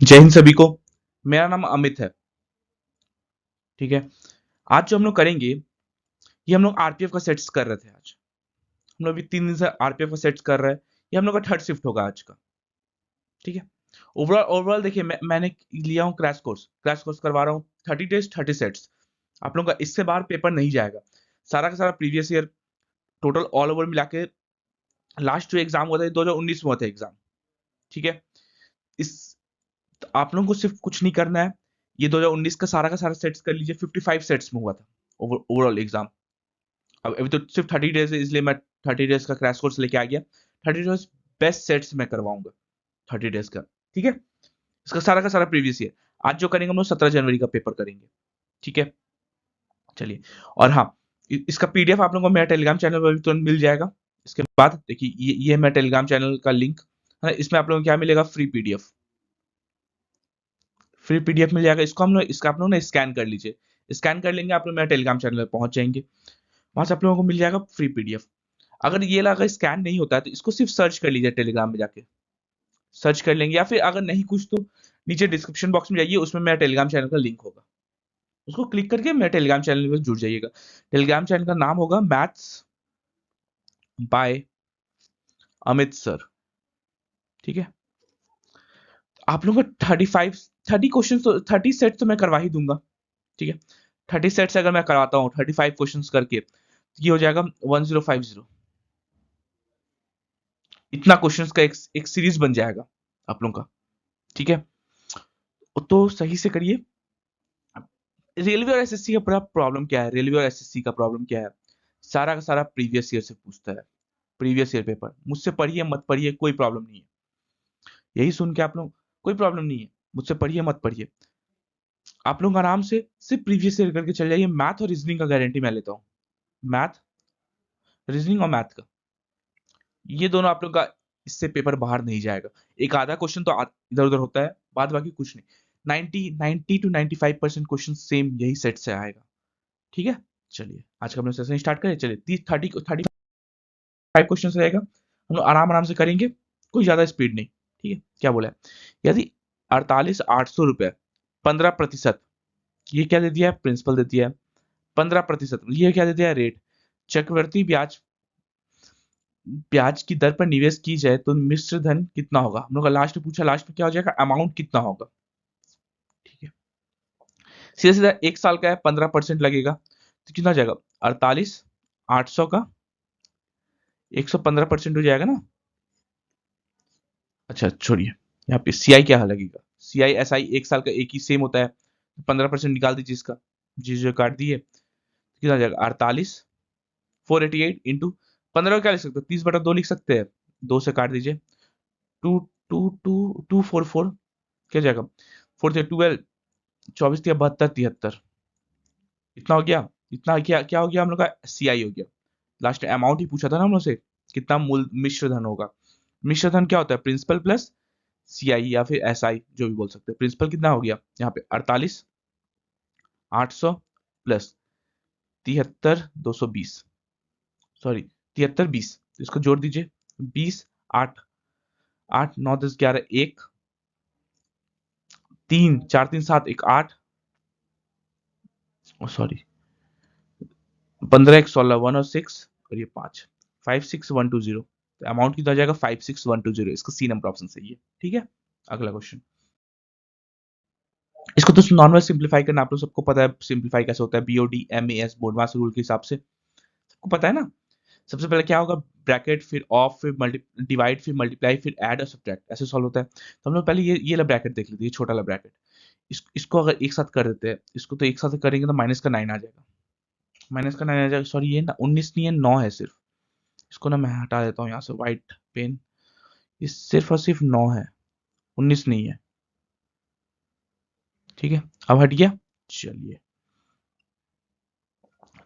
जय हिंद सभी को। मेरा नाम अमित है। ठीक है। आज जो हम लोग करेंगे, ये हम लोग आरपीएफ का सेट्स कर रहे थे। आज हम लोग अभी 3 दिन से आरपीएफ का सेट्स कर रहे हैं। ये हम लोग का थर्ड शिफ्ट होगा आज का। ठीक है। ओवरऑल ओवरऑल देखिए, मैंने लिया हूँ क्रैश कोर्स करवा रहा हूँ। 30 डेज 30 सेट्स। आप लोगों का इससे बाहर पेपर नहीं जाएगा। सारा का सारा previous year total all over मिला के लास्ट जो एग्जाम हुआ था 2019 में हुआ था एग्जाम। ठीक है। इस तो आप लोगों को सिर्फ कुछ नहीं करना है। ये 2019 का सारा सेट्स कर लीजिए। 55 सेट्स में हुआ था ओवरऑल एग्जाम। अब अभी तो सिर्फ 30 डेज है, इसलिए मैं 30 डेज का क्रैश कोर्स लेके आ गया। 30 डेज बेस्ट सेट्स मैं करवाऊंगा 30 डेज का। ठीक है। इसका का सारा प्रीवियस ईयर। आज जो करेंगे हम लोग 17 जनवरी का पेपर करेंगे। ठीक है। चलिए। और हाँ, इसका पीडीएफ आप लोगों को मेरा टेलीग्राम चैनल पर भी तुरंत मिल जाएगा। इसके बाद देखिए, ये है मेरा टेलीग्राम चैनल का लिंक है। इसमें आप लोगों को क्या मिलेगा? फ्री पीडीएफ मिल जाएगा। इसका आप लोग ना स्कैन कर लीजिए। स्कैन कर लेंगे, आप लोग मेरा टेलीग्राम चैनल पर पहुंच जाएंगे। वहां से आप लोगों को मिल जाएगा फ्री पीडीएफ। अगर ये लगा स्कैन नहीं होता है तो इसको सिर्फ सर्च कर लीजिए, टेलीग्राम में जाके सर्च कर लेंगे। या फिर अगर नहीं कुछ तो नीचे डिस्क्रिप्शन बॉक्स में जाइए, उसमें मेरा टेलीग्राम चैनल का लिंक होगा। उसको क्लिक करके मेरे टेलीग्राम चैनल में जुड़ जाइएगा। टेलीग्राम चैनल का नाम होगा मैथ्स बाय अमित सर। ठीक है। आप लोगों को 30 क्वेश्चन 30 सेट तो मैं करवा ही दूंगा। ठीक है। 30 सेट्स अगर मैं करवाता हूँ 35 क्वेश्चन करके, तो ये हो जाएगा 1050। इतना क्वेश्चंस का एक सीरीज बन जाएगा आप लोगों का। ठीक है। तो सही से करिए। रेलवे और एसएससी का बड़ा प्रॉब्लम क्या है? रेलवे और एसएससी का प्रॉब्लम क्या है? सारा का सारा प्रीवियस ईयर से पूछता है। प्रीवियस ईयर पेपर मुझसे पढ़िए मत पढ़िए कोई प्रॉब्लम नहीं है। यही सुन के आप लोग, कोई प्रॉब्लम नहीं है, मुझसे पढ़िए मत पढ़िए। आप लोग आराम से सिर्फ प्रीवियस ईयर करके चल जाइए। मैथ और रीजनिंग का गारंटी मैं लेता हूँ। मैथ, रीजनिंग और मैथ का, ये दोनों आप लोग का इससे पेपर बाहर नहीं जाएगा। एक आधा क्वेश्चन तो इधर उधर होता है, बाद बाकी कुछ नहीं। 90 to 95% क्वेश्चन सेम यही सेट से आएगा। ठीक है। चलिए, आज का अपना सेशन स्टार्ट करें। चलिए, 35 क्वेश्चन रहेगा। हम लोग आराम आराम से करेंगे, कोई ज्यादा स्पीड नहीं। ठीक है। क्या बोला है? यदि 48,800 रुपए 15%, ये क्या दे दिया है? प्रिंसिपल दे दिया है। 15%, ये क्या दे दिया है? रेट। चक्रवर्ती ब्याज ब्याज की दर पर निवेश की जाए तो मिश्र धन कितना होगा? हम लोग का लास्ट में पूछा, लास्ट में क्या हो जाएगा? अमाउंट कितना होगा? ठीक है। सीधा सीधा 1 साल का है, 15% लगेगा तो कितना हो जाएगा? 48,800 का 115% हो जाएगा ना। अच्छा छोड़िए, यहाँ पे सीआई क्या लगेगा? सीआई एसआई 1 साल का एक ही सेम होता है। 15% निकाल दीजिए इसका, जो काट दिए कितना हो जाएगा? 48,488 इंटू 15 क्या लिख सकते हो? 30/2 लिख सकते हैं। 2 से काट दीजिए। 244 क्या जाएगा? 4 से 12, 24 या 72 73, इतना हो गया। इतना क्या क्या हो गया हम लोग का? सीआई हो गया। लास्ट अमाउंट ही पूछा था ना हम लोग से, कितना मूल मिश्र धन होगा। मिश्र धन क्या होता है? प्रिंसिपल प्लस सीआई या फिर एसआई, जो भी बोल सकते हैं। प्रिंसिपल कितना हो गया यहाँ पे? 48,800 प्लस 73,220, सॉरी 73,20, इसको जोड़ दीजिए। 20, 8, 8, 9, 10, 11, 1, 3, 4, 3, 7, 1, 8, सॉरी 15, 1, 16, 1 और 6, और ये 5, 56,120। तो अमाउंट कितना आ जाएगा? 56,120। इसका सी नंबर ऑप्शन सही है। ठीक है। अगला क्वेश्चन। इसको तो नॉर्मल सिंप्लीफाई करना आप लोग सबको पता है। सिंप्लीफाई कैसे होता है? बीओडी एमएएस बोर्डमास रूल के हिसाब से सबको पता है ना। सबसे पहले क्या होगा? ब्रैकेट, फिर ऑफ, फिर डिवाइड, फिर मल्टीप्लाई, फिर ऐड और सब्ट्रैक्ट, ऐसे सॉल्व होता है। तो हम लोग पहले ये वाला ब्रैकेट देख लेते हैं, ये छोटा वाला ब्रैकेट। इसको अगर एक साथ कर देते हैं, इसको तो एक साथ करेंगे तो माइनस का 9 आ जाएगा। माइनस का 9 आ जाएगा, सॉरी ये ना 19 नहीं है, 9 है सिर्फ। इसको ना मैं हटा देता हूँ यहाँ से, व्हाइट पेन। ये सिर्फ और सिर्फ 9 है, 19 नहीं है। ठीक है। अब हट गया। चलिए,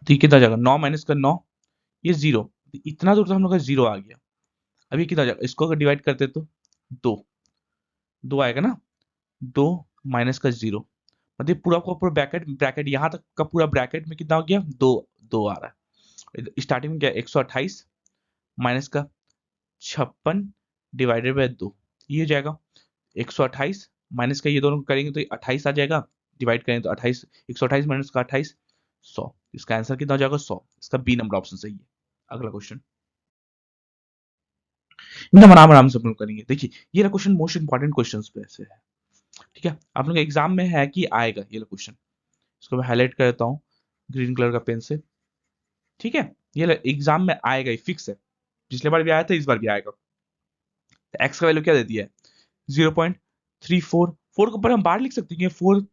तो ये कितना आ जाएगा? 9 माइनस का 9, ये 0। इतना दूर तो हम लोग का 0 आ गया। अब ये कितना आ जाएगा? इसको अगर डिवाइड करते तो 2, 2 आएगा ना। 2 माइनस का 0, मतलब पूरा का पूरा ब्रैकेट ब्रैकेट यहाँ तक का पूरा ब्रैकेट में कितना हो गया? 2, 2 आ रहा है। स्टार्टिंग में क्या? 128 माइनस का 56 डिवाइडेड बाय 2, ये हो जाएगा 128 माइनस का ये दोनों करेंगे तो 28 आ जाएगा, डिवाइड करें तो 28, 128 माइनस का 28, 100। इसका आंसर कितना हो जाएगा? 100। इसका बी नंबर ऑप्शन सही है। अगला क्वेश्चन एकदम आराम आराम से हम लोग करेंगे। देखिए ये क्वेश्चन मोस्ट इंपॉर्टेंट क्वेश्चन पे से है, ठीक है। आप लोग एग्जाम में है कि आएगा ये क्वेश्चन। इसको मैं हाईलाइट कर देता हूँ ग्रीन कलर का पेन से, ठीक है। ये एग्जाम में आएगा, ही फिक्स है। पिछले बार भी आया था, इस बार भी आएगा। तो एक्स का वैल्यू क्या दे दिया है? 0.34। फोर के ऊपर हम बाहर लिख सकते हैं, four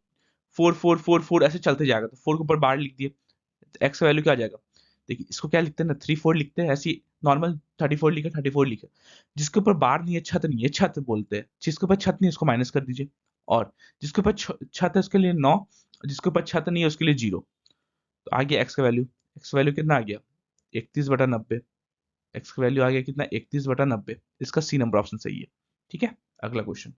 four four four four ऐसे चलते जाएगा, तो फोर के ऊपर बाहर लिख दिए, तो एक्स का वैल्यू क्या आ जाएगा? देखिए इसको क्या लिखते हैं ना, 3 4 लिखते हैं, ऐसी नॉर्मल 34 लिखे, 34 लिखे। जिसके ऊपर बार नहीं है, छत नहीं है, छत बोलते हैं। जिसके ऊपर छत नहीं है उसको माइनस कर दीजिए, और जिसके ऊपर छत है उसके लिए 9, जिसके ऊपर छत नहीं है उसके लिए 0। तो आ गया एक्स का वैल्यू। एक्स का वैल्यू कितना आ गया? 31/90। एक्स का वैल्यू आ गया कितना? 31/90। इसका सी नंबर ऑप्शन सही है, ठीक है। अगला क्वेश्चन,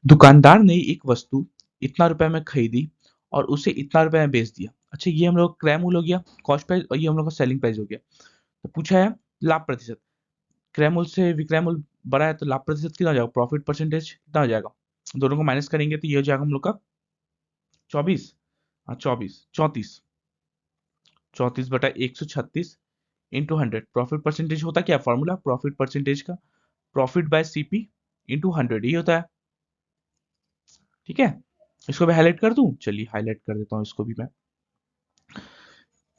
दुकानदार ने एक वस्तु इतना रुपए में खरीदी और उसे इतना रुपए में बेच दिया। अच्छा, ये हम लोग क्रय मूल्य हो गया, कॉस्ट प्राइस, और ये हम लोग का सेलिंग प्राइस हो गया। तो पूछा है लाभ प्रतिशत। क्रय मूल्य से विक्रय मूल्य बड़ा है तो लाभ प्रतिशत कितना हो जाएगा? प्रॉफिट परसेंटेज कितना हो जाएगा? दोनों को माइनस करेंगे तो ये हो जाएगा हम लोग का 24, हाँ 24, 34, 34/136 इंटू 100। प्रॉफिट परसेंटेज होता क्या? फॉर्मूला प्रॉफिट परसेंटेज का प्रॉफिट बाय सीपी इंटू 100 ही होता है, ठीक है। इसको मैं हाईलाइट कर दूं, चलिए हाईलाइट कर देता हूं इसको भी मैं।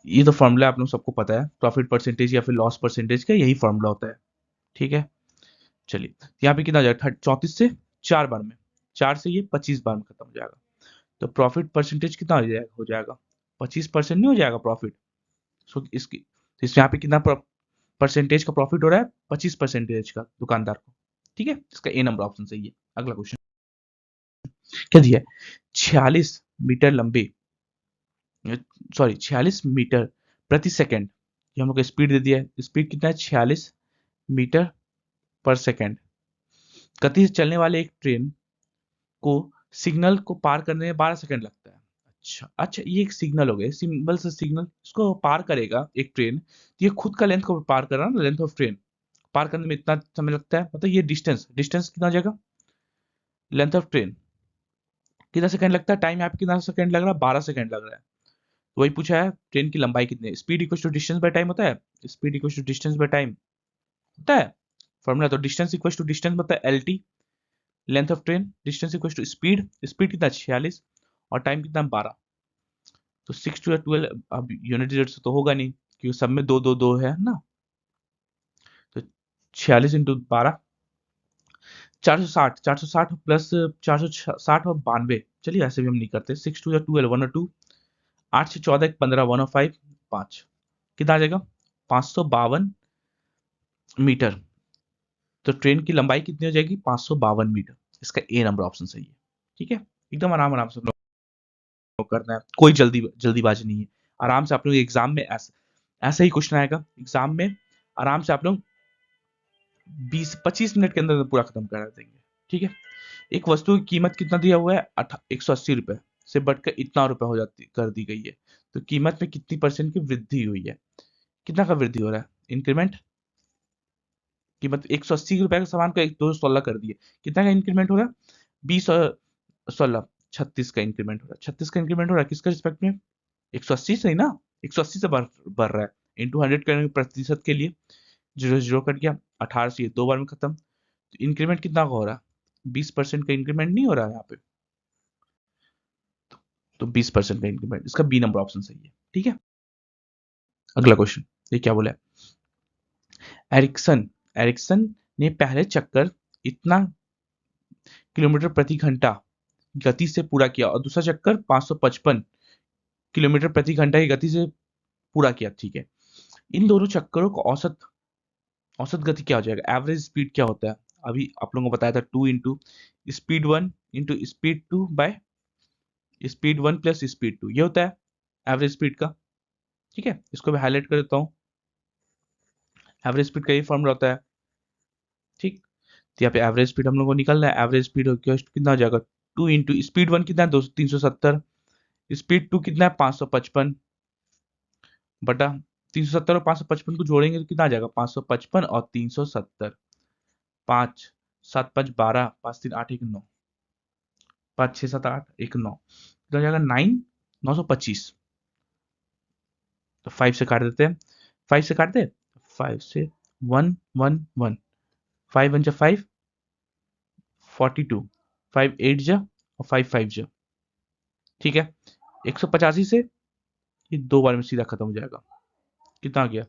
ये तो फॉर्मूला आप लोग सबको पता है, प्रॉफिट परसेंटेज या फिर लॉस परसेंटेज का यही फॉर्मूला होता है, ठीक है। चलिए यहाँ पे कितना हो जाएगा? 34 से 4 बार में, 4 से ये 25 बार में खत्म हो जाएगा। तो प्रॉफिट परसेंटेज कितना हो जाएगा? 25% नहीं हो जाएगा प्रॉफिट? सो इसकी तो इस यहाँ पे कितना परसेंटेज का प्रॉफिट हो रहा है? 25% का दुकानदार को, ठीक है। इसका ए नंबर ऑप्शन सही है। अगला क्वेश्चन क्या दिया है? 46 मीटर लंबे, सॉरी 46 मीटर प्रति सेकंड, ये हम लोग को स्पीड दे दिया है। स्पीड कितना है? 46 मीटर पर सेकंड। गति से चलने वाले एक ट्रेन को सिग्नल को पार करने में 12 सेकंड लगता है। अच्छा अच्छा, ये एक सिग्नल हो गया, सिंबल से सिग्नल इसको पार करेगा एक ट्रेन, तो ये खुद का लेंथ को पार कर रहा है ना, लेंथ ऑफ ट्रेन पार करने में इतना समय लगता है, मतलब ये डिस्टेंस डिस्टेंस कितना हो जाएगा? लेंथ ऑफ ट्रेन कितना सेकंड लगता है? टाइम यहाँ पे कितना सेकंड लग रहा है? 12 सेकंड लग रहा है। तो वही पूछा है ट्रेन की लंबाई कितनी है। Speed equal to distance by time होता है, speed equal to distance by time होता है फॉर्मूला। तो डिस्टेंस इक्वल टू डिस्टेंस मतलब L T, length of train, distance equal to speed, speed कितना? 46 और टाइम कितना? 12। तो 6 टू 12, अब यूनिट डिजिट से तो होगा नहीं क्योंकि सब में दो दो दो है ना। तो 46 इंटू 12, 460, 460 प्लस 460 और 92। चलिए ऐसे भी हम नहीं करते। 6 टू 12, 1 और 2, 8 से 14, 15, 105, 5 कितना आ जाएगा? 552 मीटर। तो ट्रेन की लंबाई कितनी हो जाएगी? 552 मीटर। इसका ए नंबर ऑप्शन सही है, ठीक है। एकदम आराम आराम से करना है, कोई जल्दीबाजी नहीं है। आराम से आप लोग एग्जाम में ऐसा ही क्वेश्चन आएगा एग्जाम में, आराम से आप लोग 20-25 मिनट के अंदर पूरा खत्म करा देंगे, ठीक है। एक वस्तु की कीमत कितना दिया हुआ है? 180 रुपए से बढ़कर इतना रुपए हो जाती कर दी गई है। तो कीमत में कितनी परसेंट की वृद्धि हुई है? कितना का वृद्धि हो रहा है? इंक्रीमेंट। कीमत 180 रुपए का सामान को 216 कर दिए, कितना का इंक्रीमेंट हो रहा है? 20 और 16, 36 का इंक्रीमेंट हो रहा है। 36 का इंक्रीमेंट हो रहा है किसका रिस्पेक्ट में? 180 से ही ना, 180 से बढ़ रहा है। इंटू 100 करेंगे प्रतिशत के लिए, जीरो जीरो कट गया, 18 से ये 2 बार में खत्म। तो इंक्रीमेंट कितना का हो रहा है? 20% का इंक्रीमेंट नहीं हो रहा है यहाँ पे। तो 20% का इंक्रीमेंट, इसका बी नंबर ऑप्शन सही है, ठीक है। अगला क्वेश्चन, ये क्या बोला है? एरिक्सन एरिक्सन ने पहले चक्कर इतना किलोमीटर प्रति घंटा गति से पूरा किया और दूसरा चक्कर 555 किलोमीटर प्रति घंटा की गति से पूरा किया, ठीक है। इन दोनों चक्करों को औसत औसत गति क्या हो जाएगा? एवरेज स्पीड क्या होता है? अभी आप लोगों को बताया था 2 into speed 1 into speed 2 by speed 1 plus speed 2, ये होता है एवरेज स्पीड का, ठीक है। इसको मैं हाईलाइट कर देता हूँ। एवरेज स्पीड का ये फॉर्मूला होता है, ठीक। तो यहाँ पे एवरेज स्पीड हम लोग को निकलना है। एवरेज स्पीड कितना हो जाएगा? 2 इंटू स्पीड 1 कितना है? 370, स्पीड 2 कितना है? 555 बटा 370 और 555 को जोड़ेंगे तो कितना आ जाएगा? 555 और 370, 5 7 5 12, 5 3 8 1 9, 5 6 7 8 1 9, तो हो जाएगा 925। तो 5 से काट देते हैं, 5 से काट दे, 5 से 1 1 1, 5 1 जा 5, 42, 5 8 जा और 5 5 जा, ठीक है। 185 से ये 2 बार में सीधा खत्म हो जाएगा। कितना आ गया?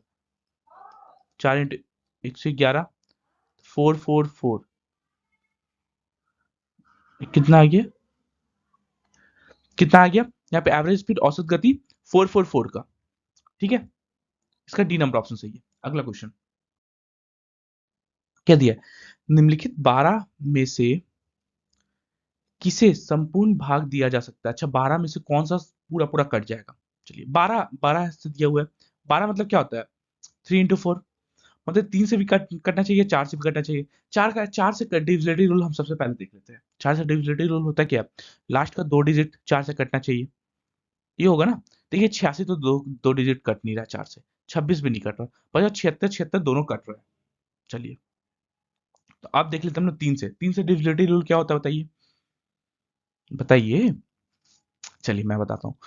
4 इंटू 111, 444, कितना आ गया? कितना आ गया? यहाँ पे एवरेज स्पीड औसत गति 444 का, ठीक है। इसका डी नंबर ऑप्शन सही है। अगला क्वेश्चन क्या दिया है? निम्नलिखित 12 में से किसे संपूर्ण भाग दिया जा सकता है? अच्छा, 12 में से कौन सा पूरा पूरा कट जाएगा? चलिए, 12 12 से दिया हुआ है। 12 मतलब क्या होता है? 3 इंटू 4, मतलब 3 से भी कटना चाहिए, 4 से भी कटना चाहिए। 4 से डिविजिबिलिटी रूल हम सबसे पहले देख लेते हैं। 4 से डिविजिबिलिटी रूल होता है क्या? लास्ट का 2 डिजिट 4 से कटना चाहिए, ये होगा ना। देखिए 86 तो दो डिजिट कट नहीं रहा 4 से, 26 भी नहीं कट रहा, पर 76 76 दोनों कट रहे हैं। चलिए, तो आप देख लेते हैं हम लोग 3 से डिविजिबिलिटी रूल क्या होता है बताइए, बताइए। चलिए मैं बताता हूँ।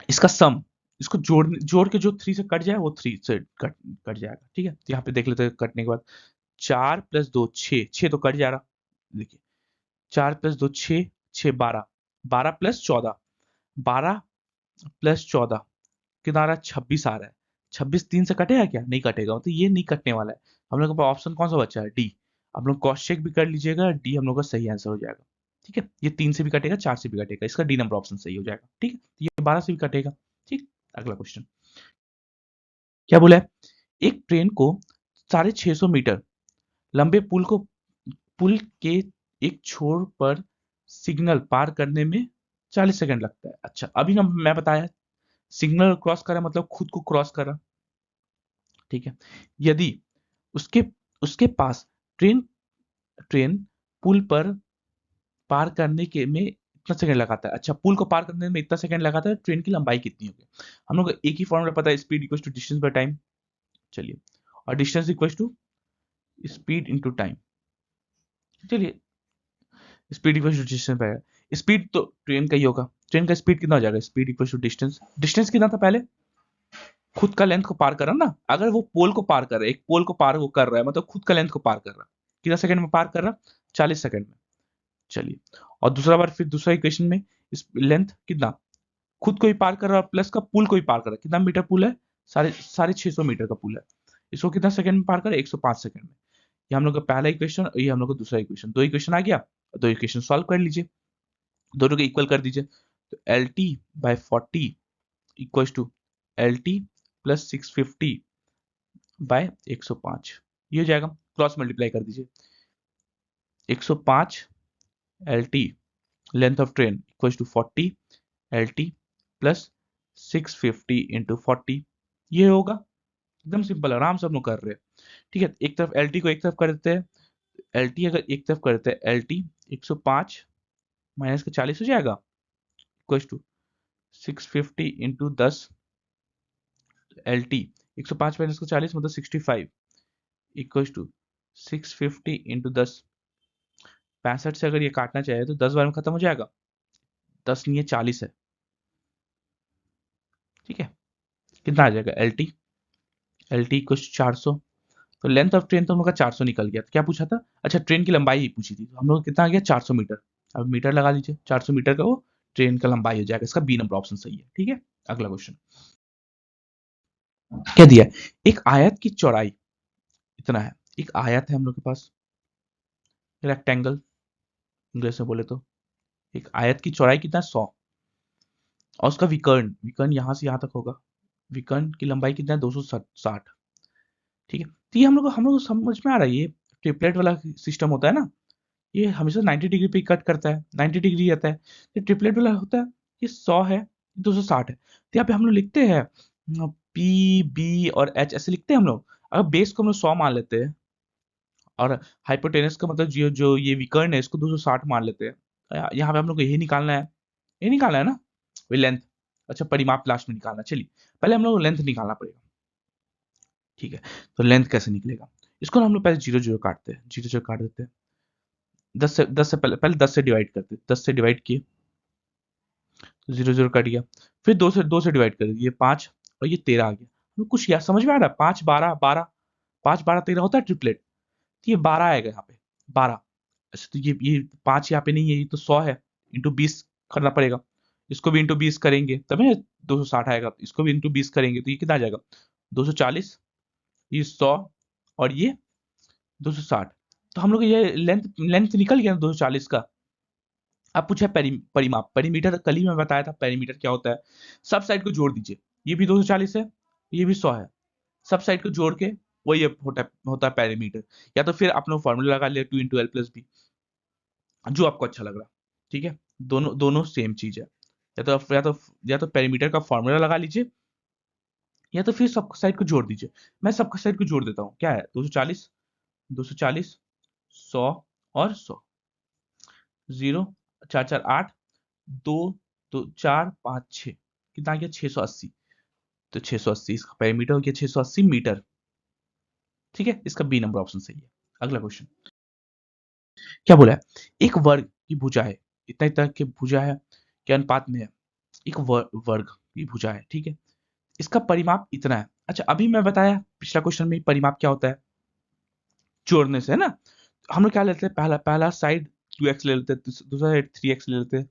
इसका सम, इसको जोड़ के जो 3 से कट जाए वो 3 से कट जाएगा, ठीक है। तो यहाँ पे देख लेते हैं कटने के बाद, 4 प्लस 2 6, 6 तो कट जा रहा, देखिए 4 प्लस 2 6, 6 12, 12 प्लस 14, 12 प्लस 14 कितना आ रहा है? 26 आ रहा है। 26 3 से कटेगा क्या? नहीं कटेगा, तो ये नहीं कटने वाला है। हम लोग के पास ऑप्शन कौन सा बचा है? डी। आप लोग क्रॉस चेक भी कर लीजिएगा, डी हम लोग का सही आंसर हो जाएगा, ठीक है। ये 3 से भी कटेगा, 4 से भी कटेगा, इसका डी नंबर ऑप्शन सही हो जाएगा, ठीक है। तो ये 12 से भी कटेगा, ठीक। अगला क्वेश्चन क्या बोला है? एक ट्रेन को 650 मीटर लंबे पुल के एक छोर पर सिग्नल पार करने में 40 सेकंड लगता है। अच्छा, अभी ना मैं बताया सिग्नल क्रॉस करा मतलब खुद को क्रॉस करा, ठीक है। यदि उसके उसके पास ट्रेन ट्रेन पुल पर पार करने के में इतना सेकंड लगाता है। अच्छा, पुल को पार करने में इतना सेकंड लगाता है, ट्रेन की लंबाई कितनी होगी? हम लोग को एक ही फॉर्मूला पता है, speed equals to distance by time. चलिए, और distance equals to speed into time. चलिए, speed equals to distance by, speed तो ट्रेन का ही होगा, ट्रेन का स्पीड कितना हो जाएगा? Speed equals to distance, distance कितना था पहले? खुद का लेंथ को पार कर रहा ना, अगर वो पोल को पार कर रहा है, एक पोल को पार वो कर रहा है, मतलब खुद का लेंथ को पार कर रहा है, कितना सेकंड में पार कर रहा? 40 सेकंड में। चलिए, और दूसरा बार फिर दूसरा इक्वेशन में इस लेंथ कितना, खुद को ही पार कर रहा है प्लस का पुल को ही पार कर रहा है। कितना मीटर पुल है? साढ़े साढ़े 600 मीटर का पुल है। इसको कितना सेकंड में पार कर? 105 सेकंड में। ये हम लोग का पहला इक्वेशन, ये हम लोग का दूसरा इक्वेशन, दो इक्वेशन आ गया। दो इक्वेशन सॉल्व कर लीजिए, दोनों को इक्वल कर दीजिए। तो L T by 40 equal to L T plus 650 by 105, ये हो जाएगा। क्रॉस मल्टीप्लाई कर दीजिए, 105 L T length of train equal to 40 L T plus 650 into 40, ये होगा। एकदम सिंपल, आराम से हम लोग कर रहे हैं, ठीक है। एक तरफ एल टी को एक तरफ कर देते हैं, एल टी अगर एक तरफ कर देते हैं, एल टी 105 माइनस का 40 हो जाएगा equal to 650 into 10, L T 105 minus का 40 मतलब 65 इक्वल टू 650 इंटू 10, 65 से अगर ये काटना चाहे तो 10 बार में खत्म हो जाएगा, 10 नहीं है 40 है, ठीक है। कितना आ जाएगा? L T equal 400। तो लेंथ ऑफ ट्रेन तो हम लोग का 400 निकल गया। तो क्या पूछा था? अच्छा, ट्रेन की लंबाई ही पूछी थी, तो हम लोग कितना आ गया? 400 मीटर। अब मीटर लगा लीजिए, 400 मीटर का वो ट्रेन का लंबाई हो जाएगा। इसका बी नंबर ऑप्शन सही है, ठीक है। अगला क्वेश्चन क्या दिया है? एक आयत की चौड़ाई इतना है, एक आयत है हम लोग के पास, रेक्टेंगल इंग्लिश में बोले तो, एक आयत की चौड़ाई कितना है? 100, और उसका विकर्ण विकर्ण यहाँ से यहाँ तक होगा, विकर्ण की लंबाई कितना है? 260, ठीक है। तो ये हम लोग को समझ में आ रहा है, ये ट्रिपलेट वाला सिस्टम होता है ना, ये हमेशा 90 डिग्री पे कट करता है, 90 डिग्री आता है। ये ट्रिपलेट वाला होता है, ये 100 है, 260 है। तो यहाँ पे हम लोग लिखते हैं पी बी और एच ऐसे लिखते हैं हम लोग। अगर बेस को हम लोग 100 मान लेते हैं और हाइपोटेनस का मतलब जो जो ये विकर्ण है इसको 260 मान लेते हैं, यहाँ पे हम लोग को यही निकालना है, ये निकालना है ना, वही लेंथ। अच्छा, परिमाप लास्ट में निकालना है। चलिए, पहले हम लोग को लेंथ निकालना पड़ेगा, ठीक है। तो लेंथ कैसे निकलेगा? इसको ना हम लोग पहले 0 0 काटते हैं, 0 0 काट देते हैं। 10 से पहले 10 से डिवाइड करते हैं, 10 से डिवाइड किए तो 0 0 कट गया। फिर 2 से डिवाइड कर दिए, 5 और ये 13 आ गया। हमें कुछ यार समझ में आ रहा है? 5 12 12, 5 12 13 होता है ट्रिपलेट, तो ये 12 आएगा यहाँ पे, 12। अच्छा तो ये 5 यहाँ पे नहीं है, ये तो 100 है, इंटू 20 करना पड़ेगा। इसको भी इंटू 20 करेंगे तभी 260 आएगा, इसको भी इंटू 20 करेंगे तो ये कितना आ जाएगा? 240, ये 100 और ये 260। तो हम लोग ये लेंथ लेंथ निकल गया ना 240 का। अब पूछा परिमाप, पेरीमीटर कल ही मैं बताया था पेरीमीटर क्या होता है। सब साइड को जोड़ दीजिए, ये भी 240 है, ये भी 100 है, सब साइड को जोड़ के वही होता है पेरीमीटर। या तो फिर आप लोग फॉर्मूला लगा लिया 2 × L + B, जो आपको अच्छा लग रहा, ठीक है। दोनों दोनों सेम चीज है। या तो पेरीमीटर का फॉर्मूला लगा लीजिए, या तो फिर सब साइड को जोड़ दीजिए। मैं सब साइड को जोड़ देता हूँ, क्या है 240, 240, 100 और 100, 0 4 4 8, 2 2 4 5 6, कितना आ गया? 680। तो 680 इसका पेरीमीटर हो गया 680 मीटर, ठीक है। इसका बी नंबर ऑप्शन सही है। अगला क्वेश्चन क्या बोला है? एक वर्ग की भुजा है, इतना इतना की भुजा है, के अनुपात में है। एक वर्ग की भुजा है, ठीक है। इसका परिमाप इतना है। अच्छा अभी मैं बताया पिछला क्वेश्चन में परिमाप क्या होता है, जोड़ने से, है ना। हम लोग क्या लेते हैं, पहला पहला साइड 2x ले लेते हैं, दूसरा साइड 3x ले लेते हैं,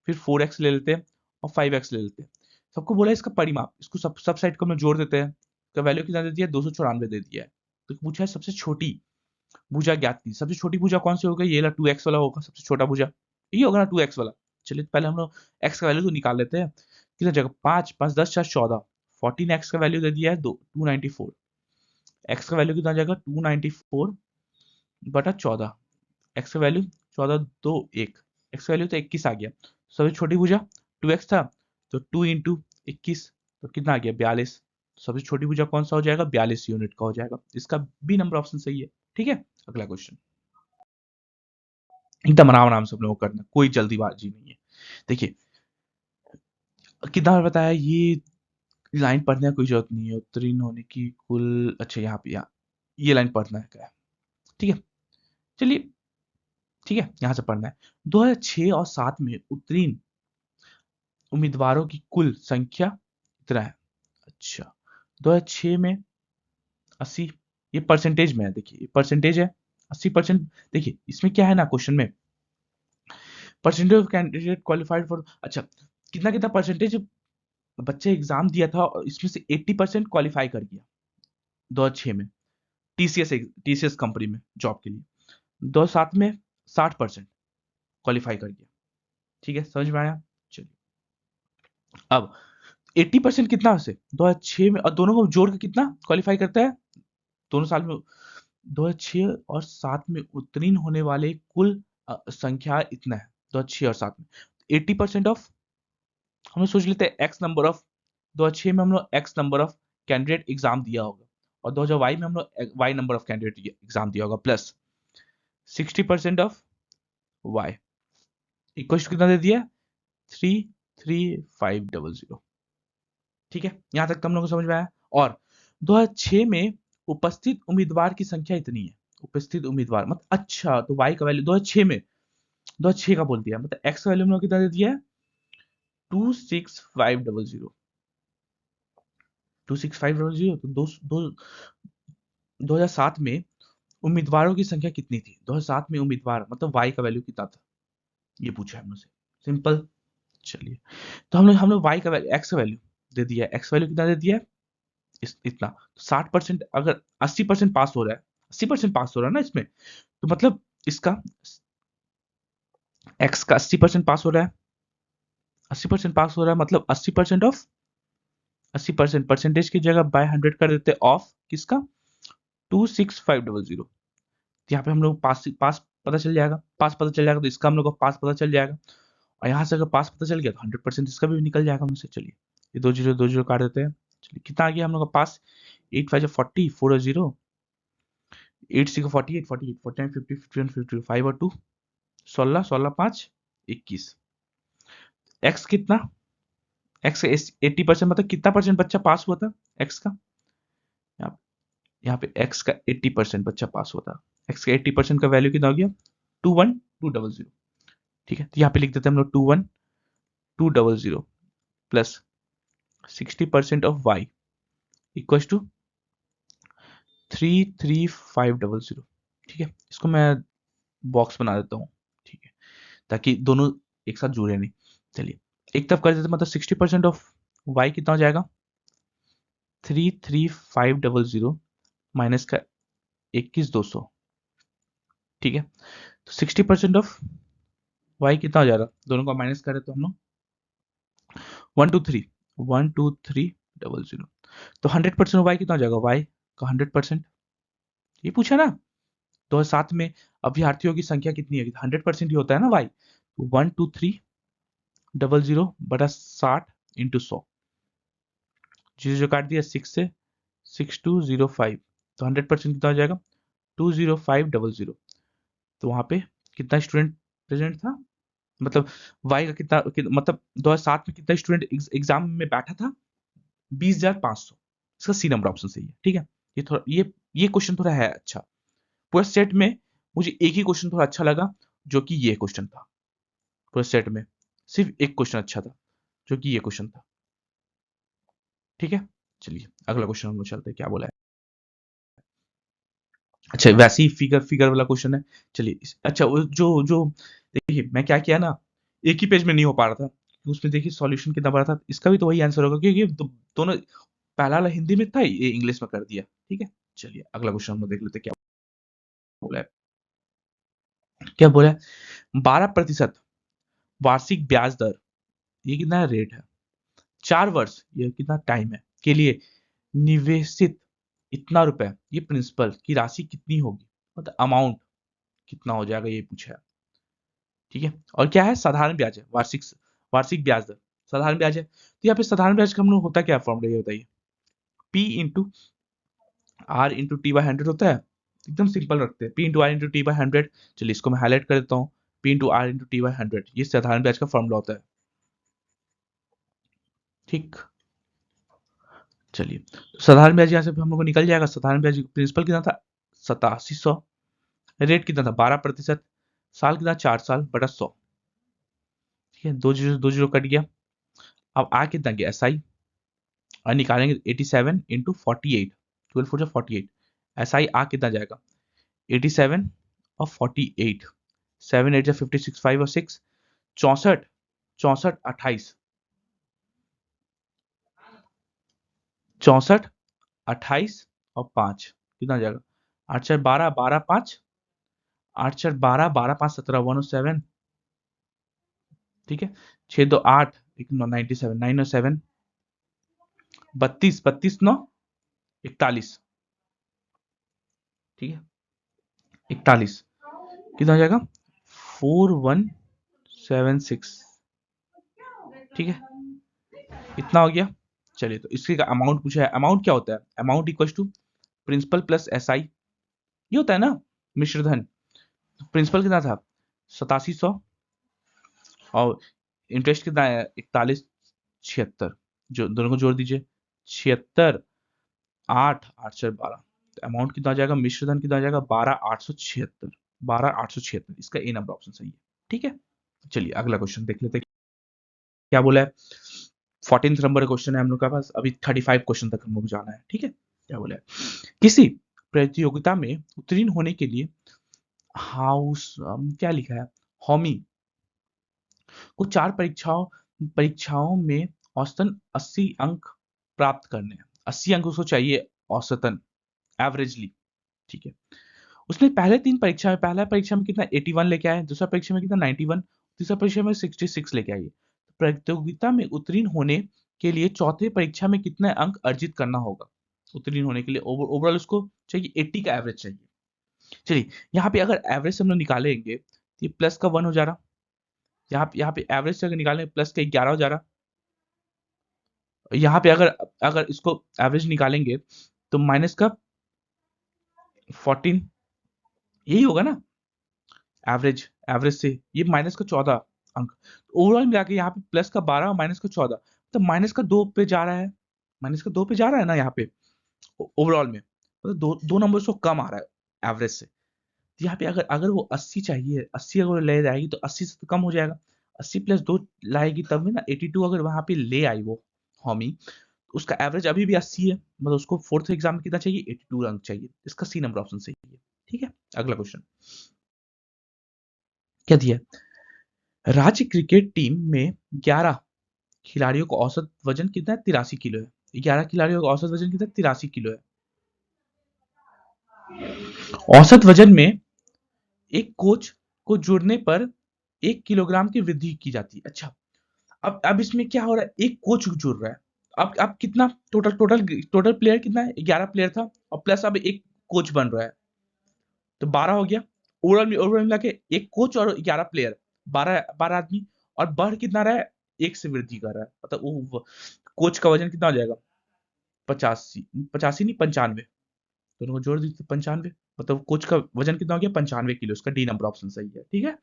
फिर 4x ले लेते हैं और 5x ले लेते हैं। सबको बोला इसका परिमाप, इसको सब साइड को हम लोग जोड़ देते हैं। तो वैल्यू कितना दे दिया? 294 दे दिया है। तो पूछा है सबसे छोटी भुजा ज्ञात की। सबसे छोटी भुजा कौन सी होगी? ये वाला 2x वाला होगा सबसे छोटा भुजा, ये होगा ना 2x वाला। चलिए पहले हम लोग x का वैल्यू तो निकाल लेते हैं। कितना जगह 5 5 10 4 14, 14x का वैल्यू दे दिया है 294। x का वैल्यू कितना जाएगा? 294 बटा 14, एक्स का वैल्यू 14 2 1, एक्स का वैल्यू तो 21 आ गया। सबसे छोटी भुजा 2x था, तो 2 × 21 तो कितना आ गया? 42। सबसे छोटी भुजा कौन सा हो जाएगा? 42 यूनिट का हो जाएगा। इसका बी नंबर ऑप्शन सही है, ठीक है। अगला क्वेश्चन एकदम आराम आराम से हम लोगों को करना, कोई जल्दीबाजी नहीं है। देखिए कितना बताया, ये लाइन पढ़ने की कोई जरूरत नहीं है। उत्तीर्ण होने की कुल, अच्छा यहाँ पे यहाँ ये लाइन पढ़ना है क्या? ठीक है चलिए, ठीक है यहां से पढ़ना है। 2006 और 7 में उत्तीर्ण उम्मीदवारों की कुल संख्या इतना है। अच्छा 2006 में 80, ये परसेंटेज में है, देखिए ये परसेंटेज है 80%। देखिए इसमें क्या है ना, क्वेश्चन में percentage of candidate qualified for, अच्छा कितना कितना परसेंटेज बच्चे एग्जाम दिया था और इसमें से 80% क्वालिफाई कर गया 2006 में, टीसीएस कंपनी में जॉब के लिए। 2007 में 60% क्वालिफाई कर गया, ठीक है समझ में आया। चलिए अब 80% कितना से 2006 में, और दोनों को जोड़ के कितना क्वालिफाई करता है दोनों साल में? 2006 और 7 में उत्तीर्ण होने वाले कुल संख्या इतना है 2006 और 7 में। 80% ऑफ, हम लोग सोच लेते हैं एक्स नंबर ऑफ, 2006 में हम लोग x number of candidate exam दिया होगा, और 2000 वाई में हम लोग y number of candidate exam दिया होगा, प्लस 60% ऑफ वाई इक्वल कितना दे दिया? 33500, ठीक है। यहां तक तो हम लोग को समझ में आया। और 2006 में उपस्थित उम्मीदवार की संख्या इतनी है, उपस्थित उम्मीदवार मतलब, अच्छा तो y का वैल्यू 2006 में 2006 का बोल दिया, मतलब x का वैल्यू हम लोग कितना दे दिया है? 26500, 26500। तो 2007 में उम्मीदवारों की संख्या कितनी थी? 2007 में उम्मीदवार मतलब y का वैल्यू कितना था, ये पूछा है मुझसे, सिंपल। चलिए तो हम लोग y का वैल्यू, x का वैल्यू दे दिया है, x वैल्यू कितना दे दिया है? इतना 60%, अगर 80% पास हो रहा है, 80% पास हो रहा है ना इसमें, तो मतलब इसका x का 80% पास हो रहा है, 80% पास हो रहा है मतलब 80% ऑफ 80%, परसेंटेज की जगह बाय 100 कर देते हैं, ऑफ किसका? 26500। यहाँ पे हम लोग पास पास पता चल जाएगा, पास पता चल जाएगा तो इसका हम लोग को पास पता चल जाएगा, और यहाँ से अगर पास पता चल गया तो 100% इसका भी निकल जाएगा हमसे। चलिए ये 2 0 काट देते हैं। चलिए कितना आ गया हम लोग का पास? 8 5 40, 4 0, 8 6 48, 48 49 50 51 52, 5 और 2 16, 16 5 21। एक्स कितना? एक्स 80% मतलब कितना परसेंट बच्चा पास हुआ था एक्स का? यहाँ यहाँ पे x का 80% बच्चा पास होता है। x का 80% का वैल्यू कितना हो गया? 21200। ठीक है, तो यहाँ पे लिख देते हैं हम लोग 21200 plus 60% of y equal to 33500। ठीक है, इसको मैं बॉक्स बना देता हूँ। ठीक है, ताकि दोनों एक साथ जुड़े नहीं। चलिए एक तरफ कर देते हैं, मतलब 60% ऑफ y कितना हो जाएगा? 33500 माइनस का 21200। ठीक है, तो 60% ऑफ y कितना हो जाएगा? दोनों का माइनस करें तो हम लोग 123 तो 100% y कितना हो जाएगा? y का 100%, ये पूछा ना। तो साथ में अभ्यर्थियों की संख्या कितनी है? 100% ही होता है ना y। 12300 बटा 60 इंटू 100, जीरो जो काट दिया 6 से 6205, तो 100% कितना हो जाएगा? 20500। तो वहां पे कितना स्टूडेंट प्रेजेंट था, मतलब y का मतलब 2007 में कितना स्टूडेंट एग्जाम में बैठा था? 20,500। इसका सी नंबर ऑप्शन सही है। ठीक है, ये थोड़ा ये क्वेश्चन थोड़ा है अच्छा। पूरे सेट में मुझे एक ही क्वेश्चन थोड़ा अच्छा लगा, जो कि ये क्वेश्चन था। पूरे सेट में सिर्फ एक क्वेश्चन अच्छा था, जो कि ये क्वेश्चन था। ठीक है, चलिए अगला क्वेश्चन हम लोग चलते हैं, क्या बोला है। अच्छा, वैसे ही फिगर फिगर वाला क्वेश्चन है। चलिए अच्छा, वो जो जो देखिए मैं क्या किया ना, एक ही पेज में नहीं हो पा रहा था, उसमें देखिए सॉल्यूशन कितना बड़ा था। इसका भी तो वही आंसर होगा, क्योंकि दोनों पहला वाला हिंदी में था, ये इंग्लिश में कर दिया। ठीक है, चलिए अगला क्वेश्चन हम लोग देख लेते हैं, क्या बोला है। क्या बोला है? 12% वार्षिक ब्याज दर, ये कितना रेट है? 4 वर्ष, ये कितना टाइम है, के लिए निवेशित इतना रुपए, ये प्रिंसिपल की राशि कितनी होगी, मतलब अमाउंट कितना हो जाएगा, ये पूछा है। ठीक है, और क्या है? साधारण ब्याज है, वार्षिक वार्षिक ब्याज दर साधारण ब्याज है। तो यहाँ पे साधारण ब्याज का हम लोग होता क्या फॉर्मूला, ये बताइए। P into R into T by 100 होता है। एकदम सिंपल रखते हैं, P into R into T by 100। चलिए इसको मैं हाईलाइट कर देता हूँ। P into R into T by 100, ये साधारण ब्याज का फॉर्मूला होता है। ठीक, चलिए तो साधारण ब्याज यहाँ से हम लोग को निकल जाएगा। साधारण ब्याज प्रिंसिपल कितना था? 8700। रेट कितना था? 12%। साल कितना? 4 साल बटा 100। ठीक है, दो जीरो कट गया। अब आ कितना गया? SI, और निकालेंगे 87 इंटू 48, 12 4 48। SI आ कितना जाएगा? 87 और 48, 7 8 56, 5 और 6 64, 64 28, 64 28 और 5 कितना हो जाएगा? 8 4 12, 12 5, 8 4 12, 12 5 17, 107। ठीक है, 6 2 8, 1 9 97, 9 और 7 32, 32 9 41। ठीक है, 41 कितना हो जाएगा? 4176। ठीक है, इतना हो गया। चलिए तो इसके का अमाउंट पूछा है। अमाउंट क्या होता है? Amount equal to principal plus SI, ये होता है ना, मिश्र धन। प्रिंसिपल कितना था? 8700, और इंटरेस्ट कितना है? 4176, जो दोनों को जोड़ दीजिए, 76 8 8 4 12। अमाउंट कितना आ जाएगा? मिश्र धन कितना आ जाएगा? 12876। 12876, इसका ए नंबर ऑप्शन सही है। ठीक है, चलिए अगला क्वेश्चन देख लेते हैं, क्या बोला है। 14th नंबर क्वेश्चन है हम लोग के पास, अभी 35 क्वेश्चन तक हम लोग जाना है। ठीक है, क्या बोला है। किसी प्रतियोगिता में उत्तीर्ण होने के लिए हाउस क्या लिखा है, हॉमी को 4 परीक्षाओं में औसतन 80 अंक प्राप्त करने हैं। 80 अंक उसको चाहिए औसतन, एवरेजली। ठीक है, उसने पहले 3 परीक्षा में, पहला परीक्षा में कितना 81 लेके आया, दूसरा परीक्षा में कितना 91, तीसरा परीक्षा में 66 लेके आइए। प्रतियोगिता में उत्तीर्ण होने के लिए चौथे परीक्षा में कितने अंक अर्जित करना होगा? उत्तीर्ण होने के लिए ओवरऑल उसको चाहिए 80 का एवरेज चाहिए। चलिए यहाँ पे अगर एवरेज से हम लोग निकालेंगे तो ये प्लस का 1 हो जा रहा। यहाँ पे एवरेज से अगर निकालेंगे प्लस का 11 हो जा रहा। यहाँ पे अगर अगर इसको एवरेज निकालेंगे तो माइनस का 14, यही होगा ना। एवरेज एवरेज से ये माइनस का 14 अंक, ओवरऑल मिला के यहाँ पे प्लस का 12 और माइनस का 14, तो माइनस का 2 पे जा रहा है। माइनस का 2 पे जा रहा है ना यहाँ पे ओवरऑल में। मतलब दो नंबर उसको कम आ रहा है एवरेज से। तो यहाँ पे अगर अगर वो 80 चाहिए, 80 अगर ले जाएगी तो 80 से तो कम हो जाएगा। 80 प्लस 2 लाएगी तब भी ना 82 अगर वहाँ पे ले आई वो हॉमी, तो उसका एवरेज अभी भी 80 है, मतलब उसको फोर्थ एग्जाम में कितना चाहिए, 82 रैंक चाहिए। इसका सी नंबर ऑप्शन सही है। ठीक है, अगला क्वेश्चन क्या दिया है? राज्य क्रिकेट टीम में 11 खिलाड़ियों का औसत वजन कितना है, 83 किलो है। 11 खिलाड़ियों का औसत वजन कितना है, 83 किलो है। औसत वजन में एक कोच को जुड़ने पर 1 किलोग्राम की वृद्धि की जाती है। अच्छा, अब इसमें क्या हो रहा है, एक कोच जुड़ रहा है। अब कितना टोटल टोटल टोटल प्लेयर कितना है, 11 प्लेयर था और प्लस अब एक कोच बन रहा है, तो 12 हो गया। ओवरऑल ओवरऑल मिला के एक कोच और 11 प्लेयर, 12 आदमी, और बढ़ कितना रहा है, एक से वृद्धि कर रहा है, मतलब वो कोच का वजन कितना हो जाएगा, 85, 85 नहीं 95, दोनों को जोड़ दीजिए 95, मतलब कोच का वजन कितना हो गया, 95 किलो। उसका डी नंबर ऑप्शन सही है। ठीक है,